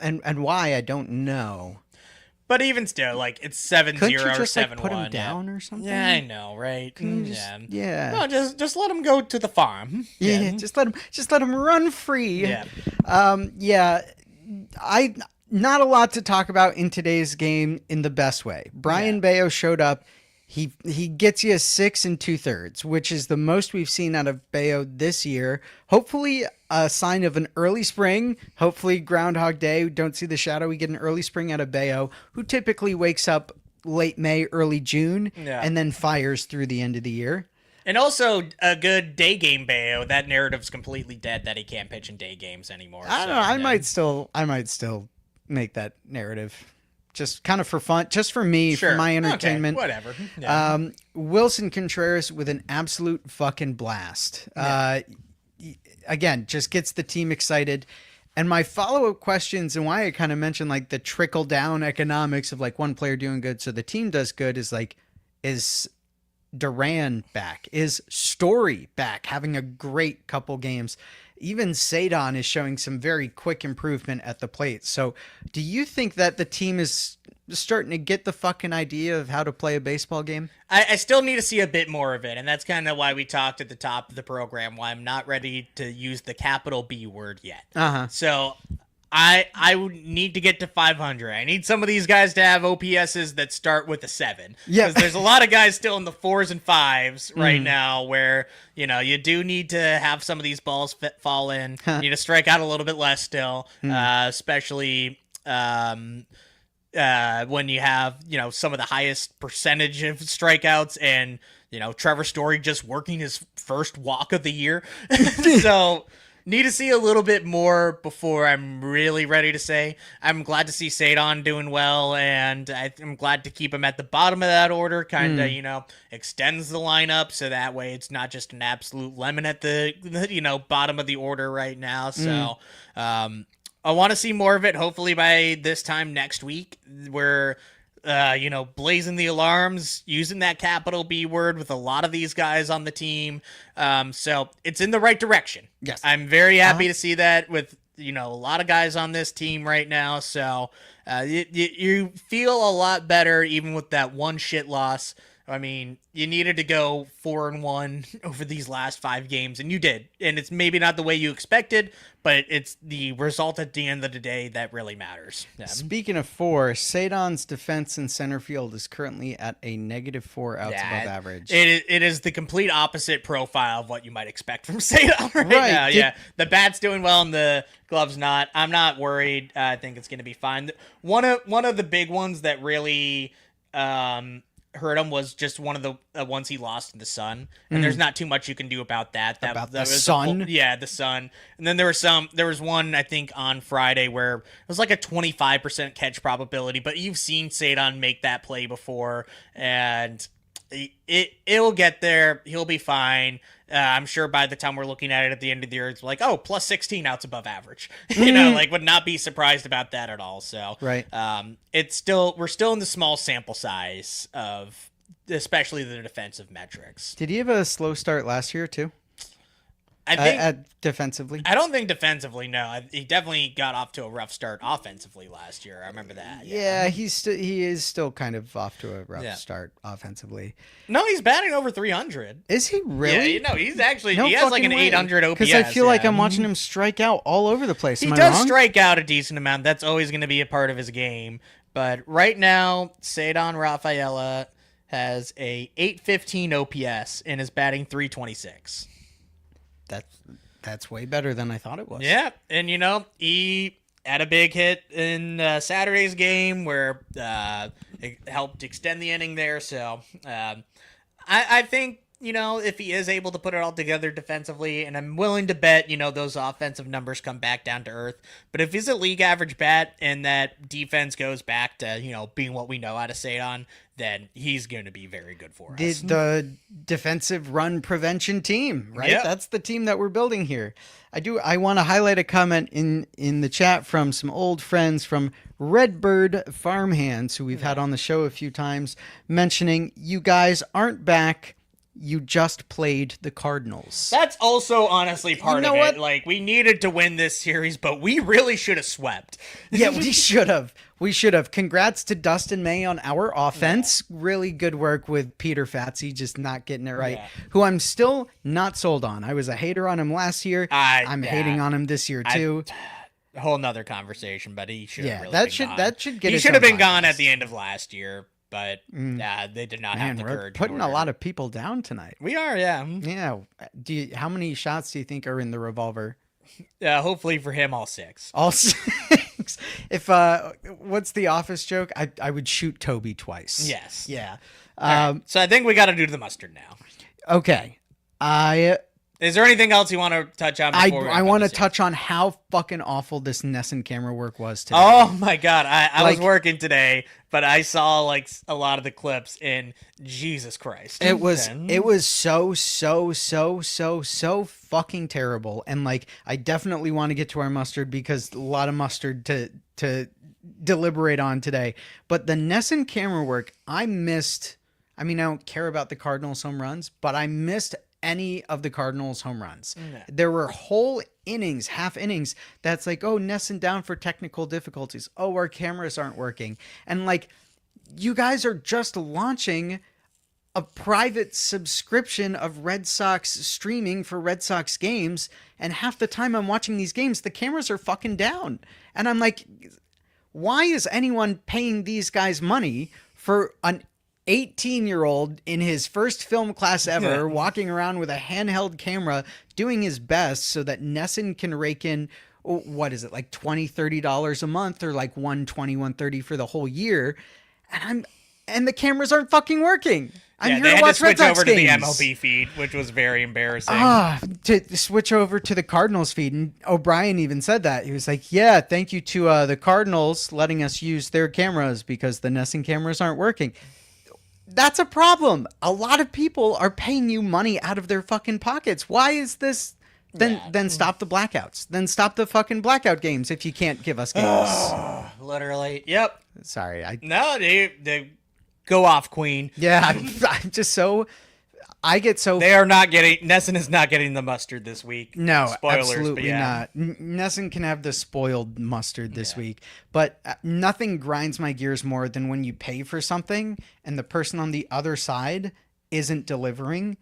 And why, I don't know. But even still, like, it's 7-0 Couldn't you or just 7-1. like put him down or something? Yeah, I know, right? Yeah. No, just let him go to the farm. Yeah, just let him run free. Yeah. I not a lot to talk about in today's game in the best way. Brian Bayo showed up. He gets you a 6 2/3, which is the most we've seen out of Bayo this year. Hopefully a sign of an early spring. Hopefully Groundhog Day. We don't see the shadow. We get an early spring out of Bayo, who typically wakes up late May, early June, and then fires through the end of the year. And also a good day game Bayo. That narrative's completely dead that he can't pitch in day games anymore. I don't know. I might still make that narrative. Just kind of for fun, just for me, for my entertainment. Okay, whatever. Yeah. Wilson Contreras with an absolute fucking blast. Again, just gets the team excited. And my follow-up questions and why I kind of mentioned like the trickle down economics of like one player doing good so the team does good is like, is Duran back? Is Story back? Having a great couple games. Even Sadon is showing some very quick improvement at the plate. So do you think that the team is starting to get the fucking idea of how to play a baseball game? I still need to see a bit more of it. And that's kind of why we talked at the top of the program, why I'm not ready to use the capital B word yet. So I would need to get to 500. I need some of these guys to have OPSs that start with a 7. Yeah. Because there's a lot of guys still in the 4s and 5s right now where, you do need to have some of these balls fall in. You need to strike out a little bit less still, especially when you have, some of the highest percentage of strikeouts and, Trevor Story just working his first walk of the year. So need to see a little bit more before I'm really ready to say. I'm glad to see Sadon doing well, and I'm glad to keep him at the bottom of that order. Kind of, extends the lineup so that way it's not just an absolute lemon at the bottom of the order right now. So I want to see more of it. Hopefully by this time next week, we're blazing the alarms, using that capital B word with a lot of these guys on the team. So it's in the right direction. Yes. I'm very happy to see that with, a lot of guys on this team right now. So you feel a lot better even with that one shit loss I mean, you needed to go 4-1 over these last 5 games, and you did. And it's maybe not the way you expected, but it's the result at the end of the day that really matters. Yeah. Speaking of 4, Sadon's defense in center field is currently at a -4 outs above average. It is the complete opposite profile of what you might expect from Sadon right now. Yeah, the bat's doing well and the glove's not. I'm not worried. I think it's going to be fine. One of the big ones that really hurt him was just one of the ones he lost in the sun, and there's not too much you can do about that. About the was sun? the sun. And then there was one I think on Friday where it was like a 25% catch probability, but you've seen Sadon make that play before, and it'll get there. He'll be fine. I'm sure by the time we're looking at it at the end of the year, it's like, oh, plus 16 outs above average. Would not be surprised about that at all. So, right. We're still in the small sample size of, especially the defensive metrics. Did he have a slow start last year too? I think defensively. I don't think defensively. No, he definitely got off to a rough start offensively last year. I remember that. Yeah, he is still kind of off to a rough start offensively. No, he's batting over 300. Is he really? Yeah, he's actually he has like an 800 OPS. Because I feel like I'm watching him strike out all over the place. He does strike out a decent amount. That's always going to be a part of his game. But right now, Sadon Rafaela has a 815 OPS and is batting 326. That's way better than I thought it was. Yeah, and he had a big hit in Saturday's game where it helped extend the inning there. So I think if he is able to put it all together defensively, and I'm willing to bet those offensive numbers come back down to earth. But if he's a league average bat and that defense goes back to being what we know out of Sadon, then he's going to be very good for us. The defensive run prevention team, right? Yep. That's the team that we're building here. I want to highlight a comment in the chat from some old friends from Redbird Farmhands, who we've had on the show a few times, mentioning you guys aren't back. You just played the Cardinals. That's also honestly part of it. What? Like, we needed to win this series, but we really should have swept. Yeah, we should have. We should have. Congrats to Dustin May on our offense. Yeah. Really good work with Peter Fatsi, just not getting it right. Yeah. Who I'm still not sold on. I was a hater on him last year. I'm hating on him this year too. A whole nother conversation, but he should have really that been should gone. That should get. He should have been gone at the end of last year. But they did not have the courage. Putting a lot of people down tonight. We are, yeah. Yeah. How many shots do you think are in the revolver? Hopefully for him, all 6. All 6. If what's the Office joke? I would shoot Toby twice. Yes. Yeah. Right. So I think we got to do the mustard now. Okay. Is there anything else you want to touch on? I want to touch on how fucking awful this NESN camera work was today. Oh my god, I was working today, but I saw like a lot of the clips, and Jesus Christ, it was so fucking terrible. And like, I definitely want to get to our mustard because a lot of mustard to deliberate on today. But the NESN camera work, I missed. I mean, I don't care about the Cardinals home runs, but I missed any of the Cardinals home runs. No. There were whole innings, half innings, that's like, oh, NESN down for technical difficulties. Oh, our cameras aren't working. And like, you guys are just launching a private subscription of Red Sox streaming for Red Sox games, and half the time I'm watching these games, the cameras are fucking down. And I'm like, why is anyone paying these guys money for an 18-year-old in his first film class ever, walking around with a handheld camera, doing his best so that NESN can rake in, what is it, like $20, $30 a month, or like $120, $130 for the whole year, and the cameras aren't fucking working. I'm here to watch Red Sox games. They had to switch over to the MLB feed, which was very embarrassing. To switch over to the Cardinals feed, and O'Brien even said that. He was like, yeah, thank you to the Cardinals letting us use their cameras because the NESN cameras aren't working. That's a problem. A lot of people are paying you money out of their fucking pockets. Why is this? Then stop the blackouts. Then stop the fucking blackout games if you can't give us games. Literally. Yep. Sorry. No, they go off, Queen. Yeah, I'm just so. I get so They are not getting Nesson is not getting the mustard this week. No, Spoilers, absolutely but yeah. not. Nesson can have the spoiled mustard this week, but nothing grinds my gears more than when you pay for something and the person on the other side isn't delivering.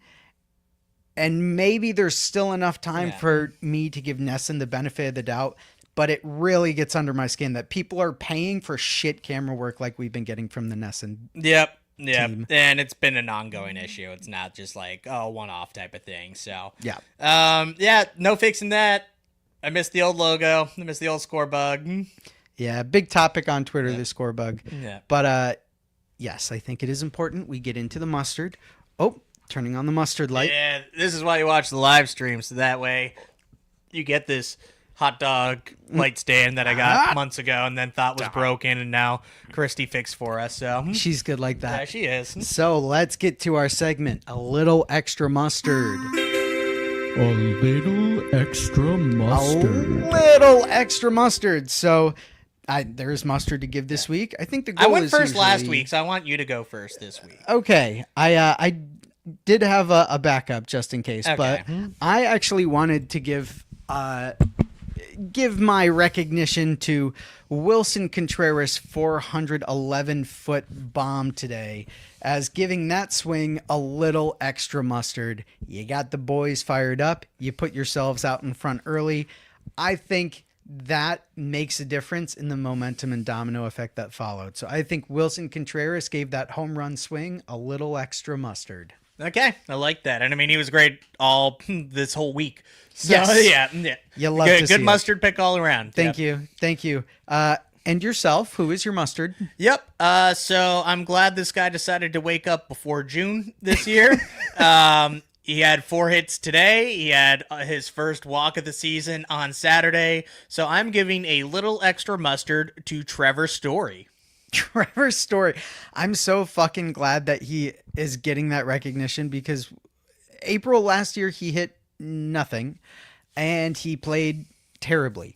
And maybe there's still enough time for me to give Nesson the benefit of the doubt, but it really gets under my skin that people are paying for shit camera work like we've been getting from the Nesson. Yep. Team. And it's been an ongoing issue. It's not just like, one-off type of thing. So, Yeah. No fixing that. I miss the old logo. I miss the old score bug. Yeah, big topic on Twitter, the score bug. Yeah. But yes, I think it is important we get into the mustard. Oh, turning on the mustard light. Yeah, this is why you watch the live stream, so that way you get this hot dog light stand that I got months ago and then thought was broken, and now Christy fixed for us. So She's good like yeah, that. she is. So let's get to our segment, A Little Extra Mustard. A little extra mustard. A little extra mustard. So there's mustard to give this week. I think the goal I went is first last usually- week, so I want you to go first this week. Okay, I did have a backup just in case, Okay. but I actually wanted to give my recognition to Wilson Contreras' 411-foot bomb today as giving that swing a little extra mustard. You got the boys fired up. You put yourselves out in front early. I think that makes a difference in the momentum and domino effect that followed. So I think Wilson Contreras gave that home run swing a little extra mustard. Okay, I like that. And I mean, he was great all this whole week. So, Yes. yeah. You love good, to see good it. mustard pick all around. Thank you. And yourself, who is your mustard? Yep. So I'm glad this guy decided to wake up before June this year. He had 4 hits today. He had his first walk of the season on Saturday. So I'm giving a little extra mustard to Trevor Story. Trevor Story. I'm so fucking glad that he is getting that recognition because April last year he hit nothing and he played terribly.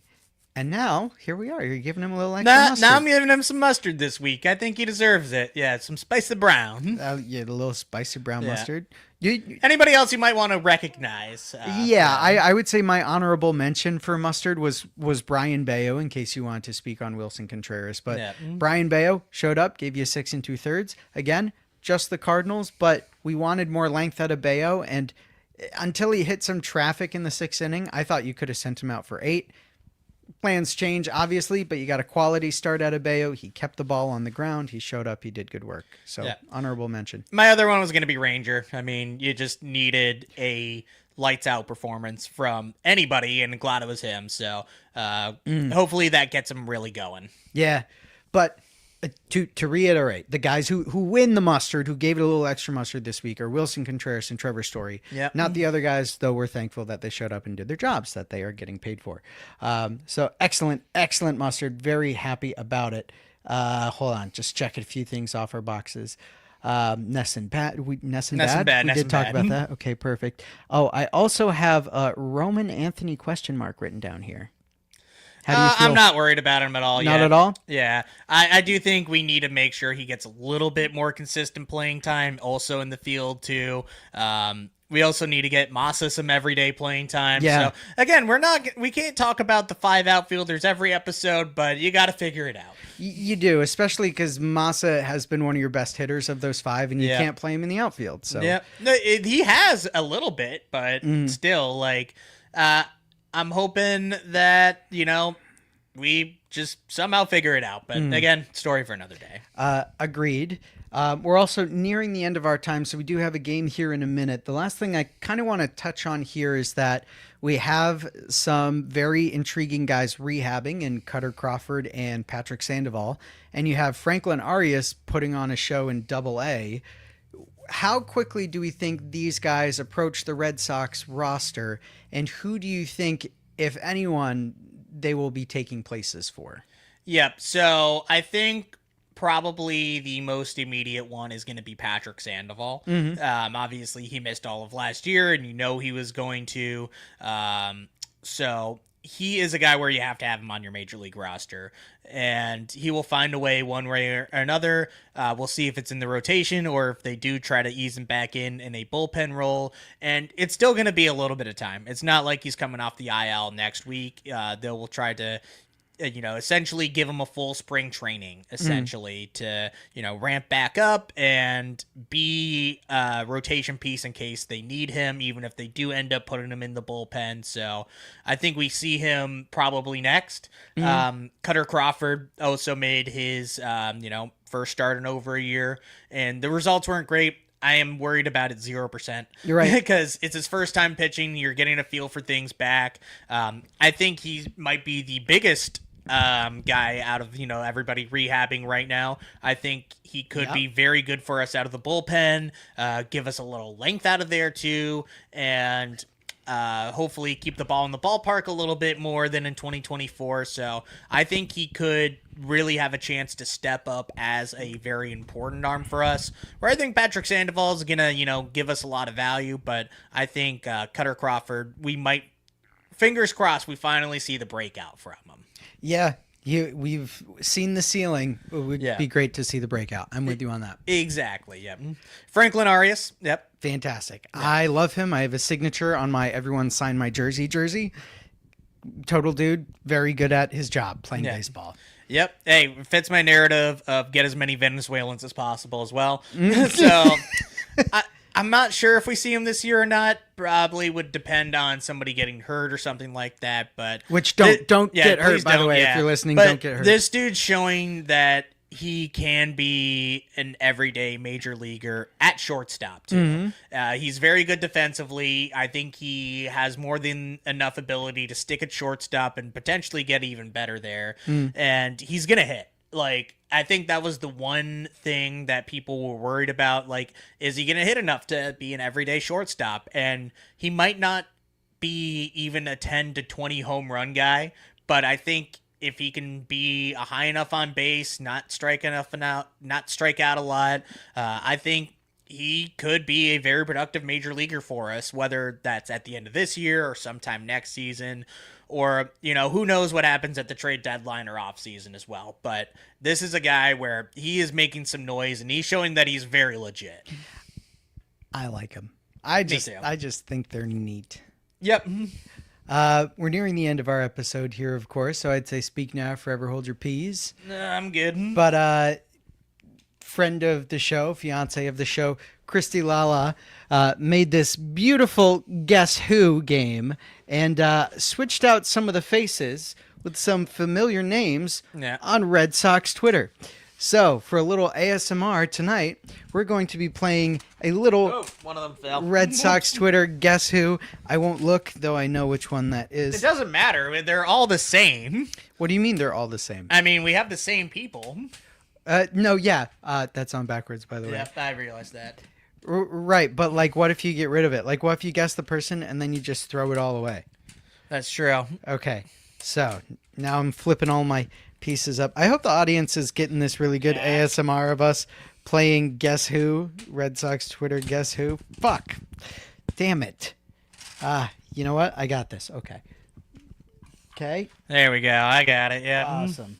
And now, here we are. You're giving him a little extra mustard. Now I'm giving him some mustard this week. I think he deserves it. Yeah, some spicy brown. Yeah, the little spicy brown Yeah. mustard. Anybody else you might want to recognize? I would say my honorable mention for mustard was Brian Bayo, in case you wanted to speak on Wilson Contreras. But Yeah. Brian Bayo showed up, gave you 6 2/3. Again, just the Cardinals, but we wanted more length out of Bayo. And until he hit some traffic in the 6th inning, I thought you could have sent him out for 8. Plans change, obviously, but you got a quality start out of Bayo. He kept the ball on the ground. He showed up. He did good work. So, Yeah. honorable mention. My other one was going to be Ranger. I mean, you just needed a lights out performance from anybody, and glad it was him. So hopefully that gets him really going. Yeah, but to reiterate, the guys who win the mustard, who gave it a little extra mustard this week, are Wilson Contreras and Trevor Story. Yep. Not the other guys, though. We're thankful that they showed up and did their jobs that they are getting paid for. So excellent mustard. Very happy about it. Hold on, just checking a few things off our boxes. Nesson bad. Nesson bad. bad, We Nesson did talk bad. about that. Okay, perfect. Oh, I also have Roman Anthony ? Written down here. How do you feel? I'm not worried about him at all. Not yet. at all? Yeah, I do think we need to make sure he gets a little bit more consistent playing time, also in the field too. We also need to get Massa some everyday playing time. Yeah. So again, we can't talk about the 5 outfielders every episode, but you got to figure it out. You do, especially because Massa has been one of your best hitters of those 5, and you Yeah. can't play him in the outfield. So Yeah, no, he has a little bit, but still, like, I'm hoping that we just somehow figure it out. But again, story for another day. agreed. We're also nearing the end of our time, so we do have a game here in a minute. The last thing I kind of want to touch on here is that we have some very intriguing guys rehabbing in Cutter Crawford and Patrick Sandoval, and you have Franklin Arias putting on a show in Double-A. How quickly do we think these guys approach the Red Sox roster, and who do you think, if anyone, they will be taking places for? Yep. So I think probably the most immediate one is going to be Patrick Sandoval. Obviously, he missed all of last year, and he was going to So he is a guy where you have to have him on your major league roster, and he will find a way one way or another. We'll see if it's in the rotation or if they do try to ease him back in a bullpen role. And it's still going to be a little bit of time. It's not like he's coming off the IL next week. They will try to essentially give him a full spring training, essentially, to, ramp back up and be a rotation piece in case they need him, even if they do end up putting him in the bullpen. So I think we see him probably next. Cutter Crawford also made his, first start in over a year, and the results weren't great. I am worried about it 0%. You're right. Because it's his first time pitching. You're getting a feel for things back. I think he might be the biggest guy out of, everybody rehabbing right now. I think he could be very good for us out of the bullpen, give us a little length out of there too, and hopefully keep the ball in the ballpark a little bit more than in 2024. So I think he could really have a chance to step up as a very important arm for us, where I think Patrick Sandoval is going to, give us a lot of value. But I think Cutter Crawford, we might, fingers crossed, we finally see the breakout from him. Yeah, we've seen the ceiling. It would be great to see the breakout. I'm with you on that. Exactly, yep. Franklin Arias, yep. Fantastic. Yeah. I love him. I have a signature on my Everyone Sign My Jersey. Total dude, very good at his job, playing baseball. Yep. Hey, fits my narrative of get as many Venezuelans as possible as well. So I'm not sure if we see him this year or not. Probably would depend on somebody getting hurt or something like that. But don't get hurt, by the way. If you're listening, don't get hurt. This dude's showing that he can be an everyday major leaguer at shortstop too. He's very good defensively. I think he has more than enough ability to stick at shortstop and potentially get even better there. And he's gonna hit. Like, I think that was the one thing that people were worried about. Like, is he gonna hit enough to be an everyday shortstop? And he might not be even a 10 to 20 home run guy, but I think if he can be a high enough on base, not strike out a lot, I think he could be a very productive major leaguer for us, whether that's at the end of this year or sometime next season, or, who knows what happens at the trade deadline or off season as well. But this is a guy where he is making some noise and he's showing that he's very legit. I like him. I just think they're neat. Yep. We're nearing the end of our episode here, of course, so I'd say speak now, forever hold your peas. I'm good. But friend of the show, fiance of the show, Christy Lala, made this beautiful Guess Who game and switched out some of the faces with some familiar names on Red Sox Twitter. So, for a little ASMR tonight, we're going to be playing a little one of them fell. Red Sox Twitter Guess Who. I won't look, though I know which one that is. It doesn't matter. They're all the same. What do you mean they're all the same? I mean, we have the same people. No, that's on backwards, by the way. Yeah, I realized that. Right, but like, what if you get rid of it? Like, what if you guess the person and then you just throw it all away? That's true. Okay, so now I'm flipping all my pieces up. I hope the audience is getting this really good ASMR of us playing Guess Who, Red Sox Twitter Guess Who. Fuck. Damn it. You know what? I got this. Okay. There we go. I got it. Yeah. Awesome.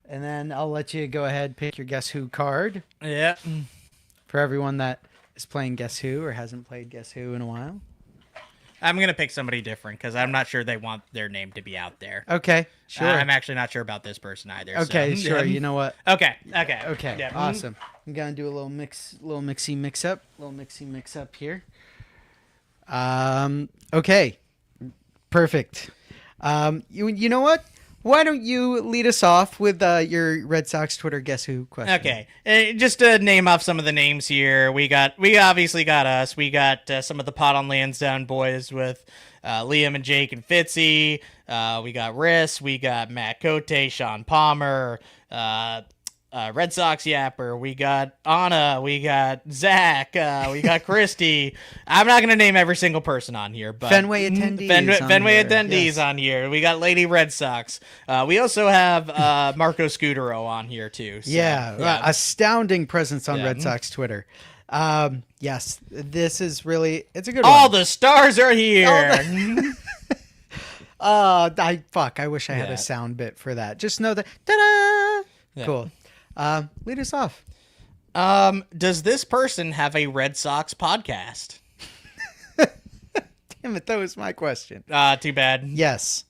And then I'll let you go ahead, pick your Guess Who card. Yeah. For everyone that is playing Guess Who or hasn't played Guess Who in a while. I'm going to pick somebody different because I'm not sure they want their name to be out there. Okay, sure. I'm actually not sure about this person either. Okay, so. Sure. You know what? Okay. Yeah. Awesome. I'm going to do a little mixy mix up here. Okay. Perfect. You know what? Why don't you lead us off with your Red Sox Twitter Guess Who question? Okay, just to name off some of the names here, we obviously got us. We got some of the Pot on Lansdowne boys with Liam and Jake and Fitzy. We got Riss. We got Matt Cote, Sean Palmer, Red Sox Yapper. We got Anna. We got Zach. We got Christy. I'm not going to name every single person on here, but Fenway attendees. Fenway attendees on here. We got Lady Red Sox. We also have Marco Scudero on here too. So, astounding presence on Red Sox Twitter. Yes, this is really, it's a good All one. the stars are here. I wish I had Yeah. a sound bit for that. Just know that. Ta-da! Yeah. Cool. Lead us off. Does this person have a Red Sox podcast? Damn it, that was my question. Too bad. Yes.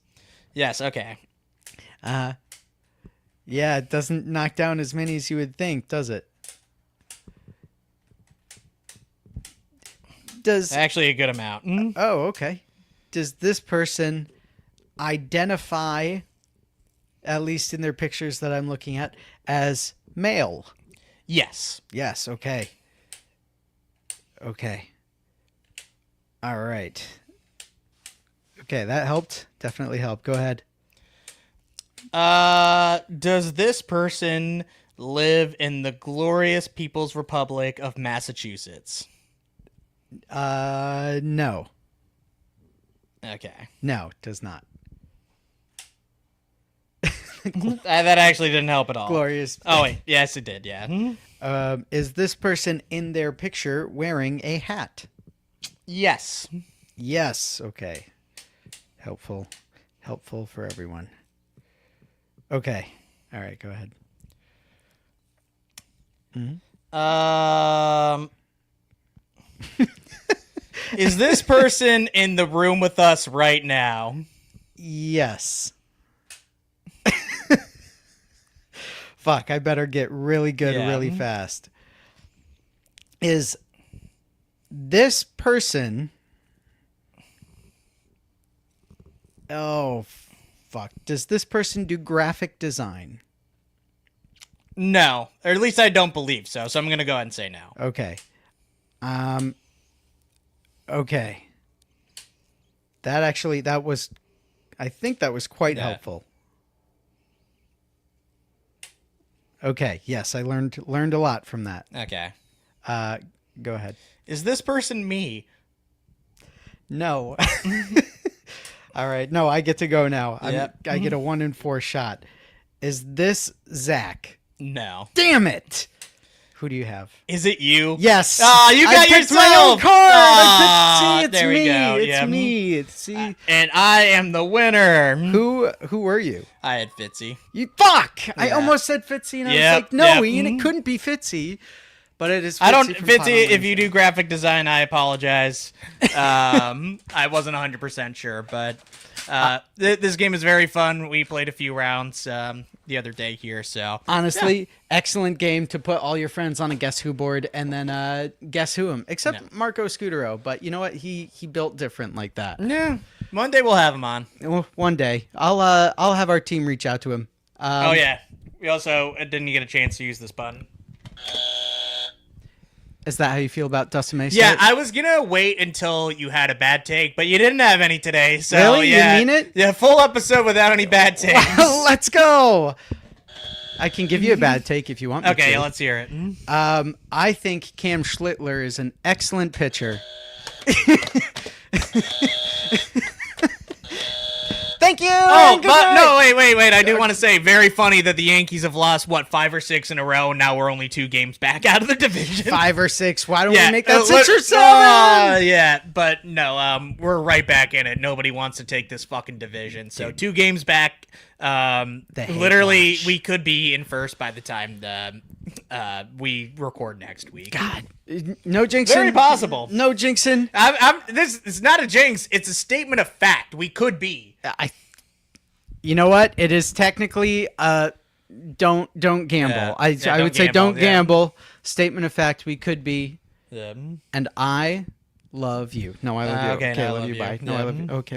Yes, okay. Yeah, it doesn't knock down as many as you would think, does it? Actually, a good amount. Oh, okay. Does this person identify, at least in their pictures that I'm looking at, as male? Yes. Yes, okay. Okay. All right. Okay, that helped. Definitely helped. Go ahead. Does this person live in the glorious People's Republic of Massachusetts? No. Okay. No, does not. That actually didn't help at all. Glorious. Oh, wait. Yes, it did, yeah. Is this person in their picture wearing a hat? Yes. Yes. Okay. Helpful for everyone. Okay. All right, go ahead. Is this person in the room with us right now? Yes. Fuck, I better get really good Yeah. really fast. Is this person... Oh, fuck. Does this person do graphic design? No. Or at least I don't believe so, so I'm going to go ahead and say no. Okay. Okay. I think that was quite Yeah. helpful. Okay, yes, I learned a lot from that. Okay. Go ahead. Is this person me? No. All right, no, I get to go now. Yep. I get a 1 in 4 shot. Is this Zach? No. Damn it! Who do you have? Is it you? Yes. Ah, you I got picked my yourself! own card. Ah, See, it's there we me. go. It's Yeah. me. See. And I am the winner. Who were you? I had Fitzy. You fuck! I Yeah. almost said Fitzy, and I Yep, was like, no, yep. Ian, it couldn't be Fitzy. But it is Fitzy I don't, from Fitzy, Final if Wednesday. you do graphic design, I apologize. I wasn't 100% sure, but this game is very fun. We played a few rounds the other day here, so. Honestly, excellent game to put all your friends on a Guess Who board and then guess who him. Except No. Marco Scudero, but you know what? He built different like that. Yeah. One day we'll have him on. Well, one day. I'll have our team reach out to him. Oh, yeah. We also didn't get a chance to use this button. Is that how you feel about Dustin May? Yeah, I was gonna wait until you had a bad take, but you didn't have any today, so Really? You yeah. mean it? Yeah, full episode without any bad takes. Let's go. I can give you a bad take if you want me Okay, to. let's hear it. I think Cam Schlittler is an excellent pitcher. Thank you. Oh, and good but night. no, wait. I do want to say, very funny that the Yankees have lost, 5 or 6 in a row, and now we're only 2 games back out of the division. 5 or 6. Why don't Yeah, we make that 6 let- or 7? Yeah, but no, we're right back in it. Nobody wants to take this fucking division. So 2 games back. hate Literally, watch. we could be in first by the time we record next week. God, no jinxing. Very possible. No jinxing. This is not a jinx. It's a statement of fact. We could be. You know what? It is technically don't gamble. Yeah. I Yeah, would don't say don't gamble, yeah. gamble. Statement of fact, we could be. Um, And I love you. No, I love you. okay, Okay, no, I love you. Bye. No, I Yeah. love you. Okay.